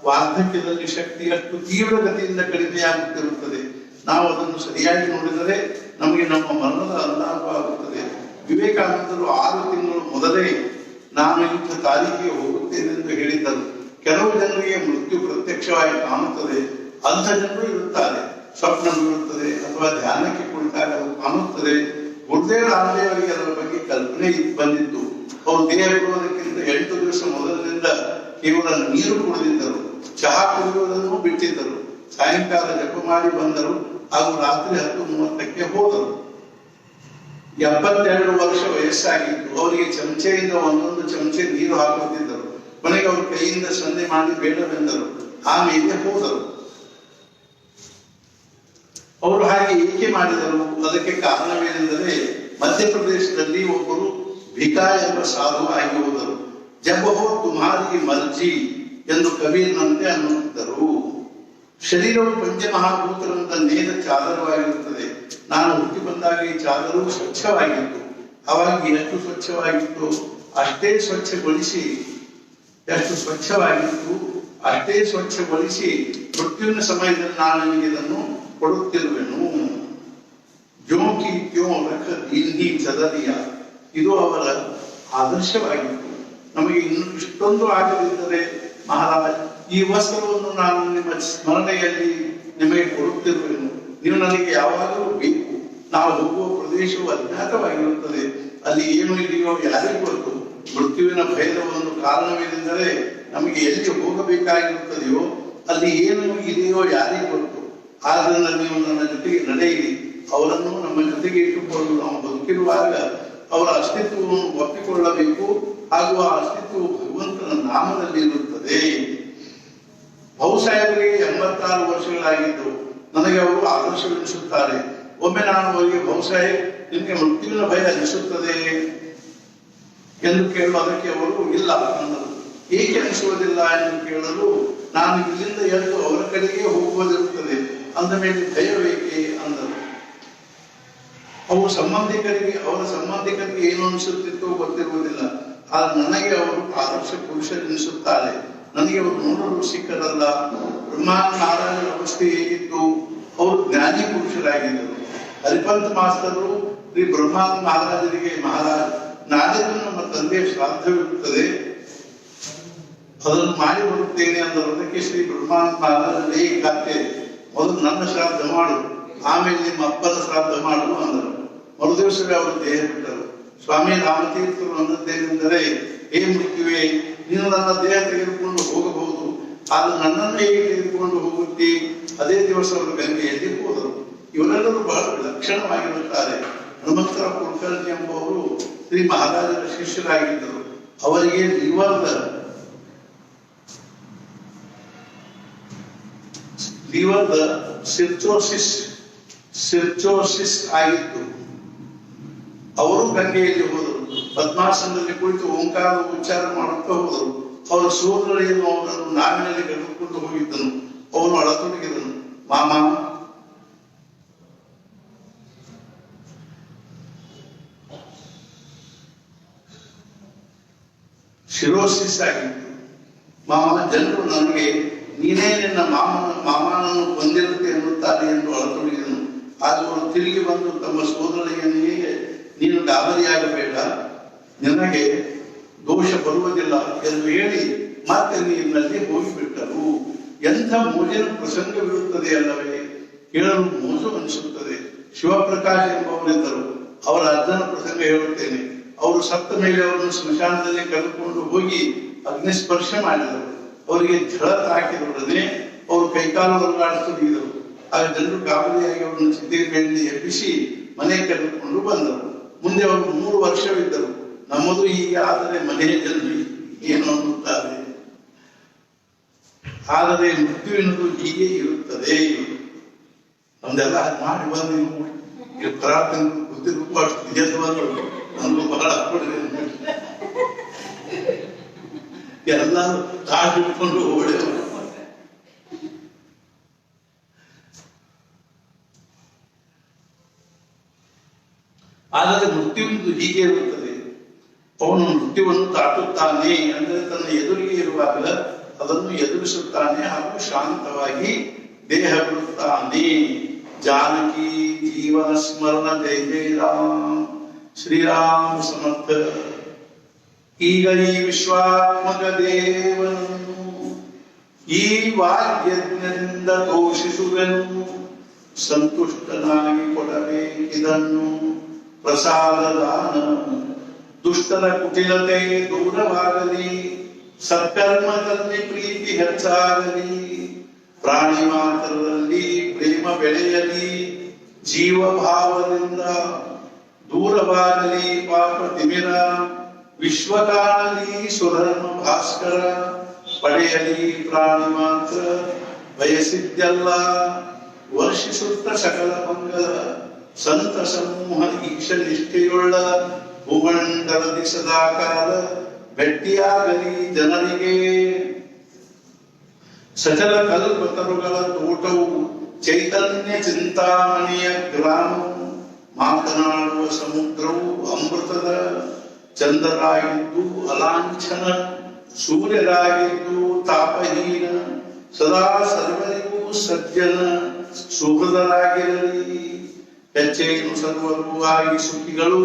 ವಾರ್ಧಕ್ಯದಲ್ಲಿ ಶಕ್ತಿ ಅಷ್ಟು ತೀವ್ರಗತಿಯಿಂದ ಕಡಿಮೆಯಾಗುತ್ತಿರುತ್ತದೆ. ನಾವು ಅದನ್ನು ಸರಿಯಾಗಿ ನೋಡಿದರೆ ನಮಗೆ ನಮ್ಮ ಮರಣದ ಅಂದಾಜವಾಗುತ್ತದೆ. ವಿವೇಕಾನಂದರು 6 ತಿಂಗಳು ಮೊದಲೇ ನಾನು ಇಂಥ ತಾರೀಕಿಗೆ ಹೋಗುತ್ತೇನೆಂದು ಹೇಳಿದ್ದರು. ಕೆಲವು ಜನರಿಗೆ ಮೃತ್ಯು ಪ್ರತ್ಯಕ್ಷವಾಗಿ ಕಾಣುತ್ತದೆ. ಅಂಥ ಜನರು ಇರುತ್ತಾರೆ. ಸ್ವಪ್ನ ಬೀಳುತ್ತದೆ ಅಥವಾ ಧ್ಯಾನಕ್ಕೆ ಕುಳಿತಾಗ ಅದು ಕಾಣುತ್ತದೆ. ಗುರುದೇವ ರಾಮದೇವರಿಗೆ ಅದರ ಬಗ್ಗೆ ಕಲ್ಪನೆ ಬಂದಿತ್ತು. ಅವರು ದೇಹ ಬಿಡುವುದಕ್ಕಿಂತ 8 ದಿವಸ ಮೊದಲಿನಿಂದ ಕೇವಲ ನೀರು ಕುಡಿದಿದ್ದರು, ಚಹಾ ಕುಡಿಯುವುದನ್ನು ಬಿಟ್ಟಿದ್ದರು. ಸಾಯಂಕಾಲ ಜಪ ಮಾಡಿ ಬಂದರು ಹಾಗೂ ರಾತ್ರಿ 10:30ಕ್ಕೆ ಹೋದರು. 72 ವರ್ಷ ವಯಸ್ಸಾಗಿತ್ತು. ಅವರಿಗೆ ಚಮಚೆಯಿಂದ ಒಂದೊಂದು ಚಮಚೆ ನೀರು ಹಾಕುತ್ತಿದ್ದರು. ಕೊನೆಗೆ ಅವರು ಕೈಯಿಂದ ಸಂಧೆ ಮಾಡಿ ಬೇಡವೆಂದರು. ಆಮೇಲೆ ಹೋದರು. ಅವರು ಹಾಗೆ ಏಕೆ ಮಾಡಿದರು? ಅದಕ್ಕೆ ಕಾರಣವೇನೆಂದರೆ, ಮಧ್ಯಪ್ರದೇಶದಲ್ಲಿ ಒಬ್ಬರು ಭಿಕಾ ಎಂಬ ಸಾಧು ಆಗಿ ಹೋದರು. ಜಬ ಹೋ ತುಮ್ಹಾರಿ ಮರ್ಜಿ ಎಂದು ಕಬೀರ್ನಂತೆ ಅನ್ನುತ್ತಿದ್ದರು. ಶರೀರವು ಪಂಚಮಹಾಭೂತಗಳಿಂದ ನೇರ ಚಾದರವಾಗಿರುತ್ತದೆ. ನಾನು ಹುಟ್ಟಿ ಬಂದಾಗ ಈ ಚಾದರು ಸ್ವಚ್ಛವಾಗಿತ್ತು. ಅವಾಗ ಎಷ್ಟು ಸ್ವಚ್ಛವಾಗಿತ್ತು ಅಷ್ಟೇ ಸ್ವಚ್ಛಗೊಳಿಸಿ ಮೃತ್ಯುವಿನ ಸಮಯದಲ್ಲಿ ನಾನು ನಿಮಗೆ ಇದನ್ನು ಕೊಡುತ್ತಿರುವೆನು. ಜೋಕಿ ಕ್ಯೋ ರಖ ದೀನ್ಹಿ ಸದರಿಯ, ಇದು ಅವರ ಆದರ್ಶವಾಗಿತ್ತು. ನಮಗೆ ಇನ್ನು ಇಷ್ಟೊಂದು ಆಗದಿದ್ದರೆ ಮಹಾರಾಜ್, ಈ ವಸ್ತ್ರವನ್ನು ನಾನು ನಿಮ್ಮ ಸ್ಮರಣೆಯಲ್ಲಿ ನಿಮಗೆ ಕೊಡುತ್ತಿರುವೆನು. ನೀವು ನನಗೆ ಯಾವಾಗಲೂ ಬೇಕು. ನಾವು ಹೋಗುವ ಪ್ರದೇಶವು ಅಜ್ಞಾತವಾಗಿರುತ್ತದೆ. ಅಲ್ಲಿ ಏನು ಇದೆಯೋ ಯಾರಿಗೂ ಗೊತ್ತು. ಮೃತ್ಯುವಿನ ಭಯದ ಒಂದು ಕಾರಣವೇನೆಂದರೆ ನಮಗೆ ಎಲ್ಲಿ ಹೋಗಬೇಕಾಗಿರುತ್ತದೆಯೋ ಅಲ್ಲಿ ಏನು ಇದೆಯೋ ಯಾರಿಗೂ ಗೊತ್ತು. ಆದ್ರಿಂದ ನೀವು ನನ್ನ ಜೊತೆಗೆ ನಡೆಯಿರಿ. ಅವರನ್ನು ನಮ್ಮ ಜೊತೆಗೆ ಇಟ್ಟುಕೊಂಡು ನಾವು ಬದುಕಿರುವಾಗ ಅವರ ಅಸ್ತಿತ್ವವನ್ನು ಒಪ್ಪಿಕೊಳ್ಳಬೇಕು. ಹಾಗೂ ಆ ಅಸ್ತಿತ್ವವು ಭಗವಂತನ ನಾಮದಲ್ಲಿ ಇರುತ್ತದೆ. ಬಹುಸಾಹೇಬರಿಗೆ 86 ವರ್ಷಗಳಾಗಿದ್ದು ನನಗೆ ಅವರು ಆದರ್ಶವೆನಿಸುತ್ತಾರೆ. ಒಮ್ಮೆ ನಾನು ಅವರಿಗೆ, ಬಹುಸಾಹೇಬ್, ನಿಮಗೆ ಮೃತ್ಯುವಿನ ಭಯ ಅನಿಸುತ್ತದೆ ಎಂದು ಕೇಳಲು ಅದಕ್ಕೆ ಅವರು ಇಲ್ಲ ಅಂದರು. ಏಕೆ ಅನಿಸುವುದಿಲ್ಲ ಎಂದು ಕೇಳಲು, ನಾನು ಇಲ್ಲಿಂದ ಎದ್ದು ಅವರ ಕಡೆಗೆ ಹೋಗುವುದಿರುತ್ತದೆ, ಅಂದ ಮೇಲೆ ಭಯವೇಕೆ ಅಂದರು. ಅವರ ಸಂಬಂಧಿಕರಿಗೆ ಏನು ಅನಿಸುತ್ತಿತ್ತೋ ಗೊತ್ತಿರುವುದಿಲ್ಲ. ಆದರೆ ನನಗೆ ಅವರು ಆದರ್ಶ ಪುರುಷರೆನಿಸುತ್ತಾರೆ. ನನಗೆ ಅವರು ನೋಡಲು ಸಿಕ್ಕರಲ್ಲ. ಬ್ರಹ್ಮಾನಾರಾಯಣ ಅವಸ್ಥೆ ಹೇಗಿತ್ತು? ಅವರು ಜ್ಞಾನಿ ಪುರುಷರಾಗಿದ್ದರು. ಹರಿಪಂತ್ ಮಾಸ್ತರು ಶ್ರೀ ಬ್ರಹ್ಮಾನಂದ ಮಹಾರಾಜರಿಗೆ, ಮಹಾರಾಜ್, ನಾಳೆದು ನಮ್ಮ ತಂದೆಯ ಶ್ರಾದ್ದವಿರುತ್ತದೆ, ಅದನ್ನು ಮಾಡಿ ಬರುತ್ತೇನೆ ಅಂದರು. ಅದಕ್ಕೆ ಶ್ರೀ ಬ್ರಹ್ಮಾನಂದ ಮಹಾರಾಜರೇ, ಕಾತೆ ಮೊದಲು ನನ್ನ ಶ್ರಾದ್ದ ಮಾಡು, ಆಮೇಲೆ ನಿಮ್ಮ ಅಪ್ಪನ ಶ್ರಾದ್ದ ಮಾಡು ಅಂದರು. ಮರುದಿವಸವೇ ಅವರು ದೇಹ ಬಿಟ್ಟರು. ಸ್ವಾಮಿ ರಾಮತೀರ್ಥರು ಅನ್ನದ್ದೇನೆಂದರೆ, ಹೇ ಮೃತ್ಯುವೆ, ನೀನು ನನ್ನ ದೇಹ ತೆಗೆದುಕೊಂಡು ಹೋಗಬಹುದು, ಆದ್ರೆ ನನ್ನನ್ನು ಹೇಗೆ ತೆಗೆದುಕೊಂಡು ಹೋಗುತ್ತಿ? ಅದೇ ದಿವಸ ಅವರು ಗಂಗೆಯಲ್ಲಿ ಹೋದರು. ಇವರೆಲ್ಲರೂ ಬಹಳ ವಿಲಕ್ಷಣವಾಗಿರುತ್ತಾರೆ. ಹನುಮಂತರ ಕುಲಕರ್ಣಿ ಎಂಬುವರು ಶ್ರೀ ಮಹಾರಾಜರ ಶಿಷ್ಯರಾಗಿದ್ದರು. ಅವರಿಗೆ ಲಿವರ್ದ ಸಿರ್ಚೋಸಿಸ್ ಆಗಿತ್ತು. ಅವರು ಗಂಗೆಯಲ್ಲಿ ಹೋದರು. ಪದ್ಮಾಸನದಲ್ಲಿ ಕುಳಿತು ಓಂಕಾರ ಉಚ್ಚಾರ ಮಾಡುತ್ತಾ ಹೋದರು. ಅವರ ಸೋದರಳಿಯನ್ನು ಅವರನ್ನು ನಾವಿನಲ್ಲಿ ಕರೆದುಕೊಂಡು ಹೋಗಿದ್ದನು. ಅವನು ಅಳತೊಡಗಿದನು. ಮಾಮ, ಶಿರೋಸಿಸ್ ಆಗಿತ್ತು. ಮಾಮ, ಜನರು ನನಗೆ ನೀನೇ ನಿನ್ನ ಮಾಮನನ್ನು ಕೊಂದಿರುತ್ತೆ ಎನ್ನುತ್ತಾರೆ ಎಂದು ಅಳತೊಡಗಿದನು. ಆಗ ಅವರು ತಿರುಗಿ ಬಂದು ತಮ್ಮ ಸೋದರಳಿಯನಿಗೆ, ನೀನು ಗಾಬರಿಯಾಗಬೇಡ, ನಿನಗೆ ದೋಷ ಬರುವುದಿಲ್ಲ ಎಂದು ಹೇಳಿ ಮತ್ತೆ ನೀರಿನಲ್ಲಿ ಹೋಗಿಬಿಟ್ಟರು. ಎಂಥ ಮೋಜಿನ ಪ್ರಸಂಗವಿರುತ್ತದೆ ಅಲ್ಲವೇ? ಕೇಳಲು ಮೋಜು ಅನಿಸುತ್ತದೆ. ಶಿವಪ್ರಕಾಶ್ ಎಂಬವರಿದ್ದರು. ಅವರ ಅಜ್ಜನ ಪ್ರಸಂಗ ಹೇಳುತ್ತೇನೆ. ಅವರು ಸತ್ತ ಮೇಲೆ ಅವರನ್ನು ಸ್ಮಶಾನದಲ್ಲಿ ಕರೆದುಕೊಂಡು ಹೋಗಿ ಅಗ್ನಿಸ್ಪರ್ಶ ಮಾಡಿದರು. ಅವರಿಗೆ ಝಳ ತಾಕಿದೊಡನೆ ಅವರು ಕೈಕಾಲು ಹೊರಗಾಡಿಸತೊಡಗಿದರು. ಆಗ ಜನರು ಗಾಬರಿಯಾಗಿ ಅವರನ್ನು ಚಿತೆಯಲ್ಲಿ ಎಬ್ಬಿಸಿ ಮನೆ ಕರೆದುಕೊಂಡು ಬಂದರು. ಮುಂದೆ ಅವರು 3 ವರ್ಷವಿದ್ದರು. ನಮ್ಮದು ಹೀಗೆ ಆದರೆ ಮನೆಯ ಜನರು ಏನು ಅನ್ನುತ್ತಾರೆ. ಆದರೆ ಮೃತ್ಯುವಿನದು ಹೀಗೆ ಇರುತ್ತದೆ. ನಮ್ದೆಲ್ಲ ಮಾಡಿ ಬಂದು ಗೊತ್ತಿರುವ ಅಷ್ಟು ನಿಜವಾದ್ರು ನಮ್ದು ಬಹಳ ಎಲ್ಲ ತಾಟಿಟ್ಕೊಂಡು ಓಡೇವರು. ಆದರೆ ಮೃತ್ಯುವಿನದು ಹೀಗೆ ಇರುತ್ತದೆ. ಅವನು ಮೃತ್ಯುವನ್ನು ದಾಟುತ್ತಾನೆ, ಅಂದರೆ ತನ್ನ ಎದುರಿಗೆ ಇರುವಾಗ ಅದನ್ನು ಎದುರಿಸುತ್ತಾನೆ ಹಾಗೂ ಶಾಂತವಾಗಿ ದೇಹ ಬಿಡುತ್ತಾನೆ. ಜಾನಕಿ ಜೀವನ ಸ್ಮರಣ ಜಯ ಜಯ ರಾಮ್. ಶ್ರೀರಾಮ ಸಮರ್ಥ. ಈಗ ಈ ವಿಶ್ವಾತ್ಮಕ ದೇವನನ್ನು ಈ ವಾಗ್ಯಜ್ಞದಿಂದ ಘೋಷಿಸುವೆನು. ಸಂತುಷ್ಟನಾಗಿ ಕೊಡಬೇಕಿದನ್ನು ಪ್ರಸಾದ ದಾನ. ದುಷ್ಟರ ಕುಟಿಲತೆ ದೂರವಾಗಲಿ, ಸತ್ಕರ್ಮದಲ್ಲಿ ಪ್ರೀತಿ ಹೆಚ್ಚಾಗಲಿ, ಪ್ರಾಣಿ ಮಾತ್ರದಲ್ಲಿ ಪ್ರೇಮ ಬೆಳೆಯಲಿ, ಜೀವಭಾವದಿಂದ ದೂರವಾಗಲಿ ಪಾಪ ತಿಮಿರ, ವಿಶ್ವ ಕಾಣಲಿ ಸುಧರ್ಮ ಭಾಸ್ಕರ, ಪಡೆಯಲಿ ಪ್ರಾಣಿ ಮಾತ್ರ ಬಯಸಿದ್ದೆಲ್ಲ, ವರ್ಷಿಸುತ್ತ ಸಕಲ ಮಂಗಲ ಸಂತ ಸಮೂಹ ಈಶ ನಿಷ್ಠೆಯುಳ್ಳ ಭೂಮಂಡಲದಿ ಸದಾಕಾಲ ಭೆಟ್ಟಿಯಾಗಲಿ ಜನರಿಗೆ. ಸಕಲ ಕಲ್ಪತರುಗಳ ತೋಟವು ಚೈತನ್ಯ ಚಿಂತಾಮಣಿಯ ಗ್ರಾಮವು ಮಾತನಾಡುವ ಸಮುದ್ರವು ಅಮೃತದ ಚಂದ್ರರಾಗಿದ್ದು ಅಲಾಂಛನ ಸೂರ್ಯರಾಗಿದ್ದು ತಾಪಹೀನ ಸದಾ ಸರ್ವರಿಗೂ ಸಜ್ಜನ ಸುಹೃದರಾಗಿರಲಿ. ಹೆಚ್ಚೇನು ಸರ್ವರೂ ಆಗಿ ಸುಖಿಗಳು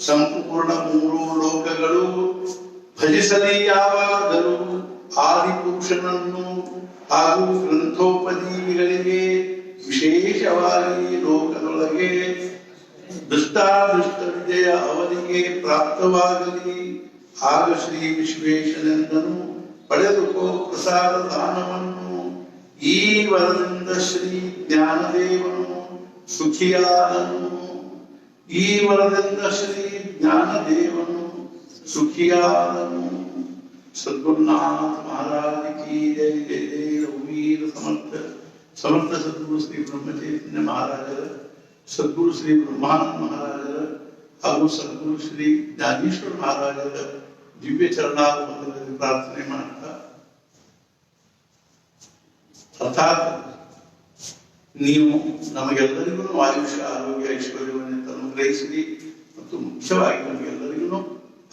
ಸಂಪೂರ್ಣ ಮೂರು ಲೋಕಗಳು ಭಜಿಸಲಿ ಯಾವಾಗಲೂ ಆದಿಪುರುಷನನ್ನು ಹಾಗೂ ಗ್ರಂಥೋಪಜೀವಿಗಳಿಗೆ ವಿಶೇಷವಾಗಿ ಲೋಕದೊಳಗೆ ದುಷ್ಟಾದೃಷ್ಟ ವಿಜಯ ಅವರಿಗೆ ಪ್ರಾಪ್ತವಾಗಲಿ. ಆಗ ಶ್ರೀ ವಿಶ್ವೇಶನೆಂದನು ಪಡೆದುಕೋ ಪ್ರಸಾದ ದಾನವನ್ನು. ಈ ವರದಿಂದ ಶ್ರೀ ಜ್ಞಾನದೇವನು ಸುಖಿಯಾದನು. ಈ ವರದಿಂದ ಶ್ರೀ ಜ್ಞಾನದೇವನು ಸುಖಿಯಾದನು. सद्गुरुनाथ महाराज की जय. जय जय रघुवीर समर्थ समर्थ सद्गुरु श्री ब्रह्मचैतन्य महाराज, सद्गुरु श्री ब्रह्मानंद महाराज ಹಾಗೂ ಸದ್ಗುರು ಶ್ರೀ ಜ್ಞಾನೇಶ್ವರ ಮಹಾರಾಜರ ದಿವ್ಯ ಚರಣಾರವಿಂದಗಳಲ್ಲಿ ಪ್ರಾರ್ಥನೆ ಮಾಡ್ತಾ, ಅರ್ಥಾತ್ ನೀವು ನಮಗೆಲ್ಲರಿಗೂ ಆಯುಷ್ಯ ಆರೋಗ್ಯ ಐಶ್ವರ್ಯವನ್ನು ಅನುಗ್ರಹಿಸಿರಿ ಮತ್ತು ಮುಖ್ಯವಾಗಿ ನಮಗೆಲ್ಲರಿಗೂ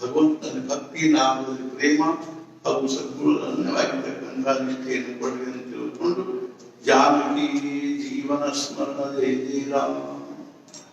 ಭಗವಂತನ ಭಕ್ತಿ ನಾಮದಲ್ಲಿ ಪ್ರೇಮ ಹಾಗೂ ಸದ್ಗುರು ಅನ್ಯವಾಗಿರ್ತಕ್ಕಂಥ ನಿಷ್ಠೆಯನ್ನು ಕೊಡಲಿ ಅಂತ ತಿಳ್ಕೊಂಡು ಜಾನಕಿ ಜೀವನ ಸ್ಮರಣ ಜಯ ಜಯ ರಾಮ.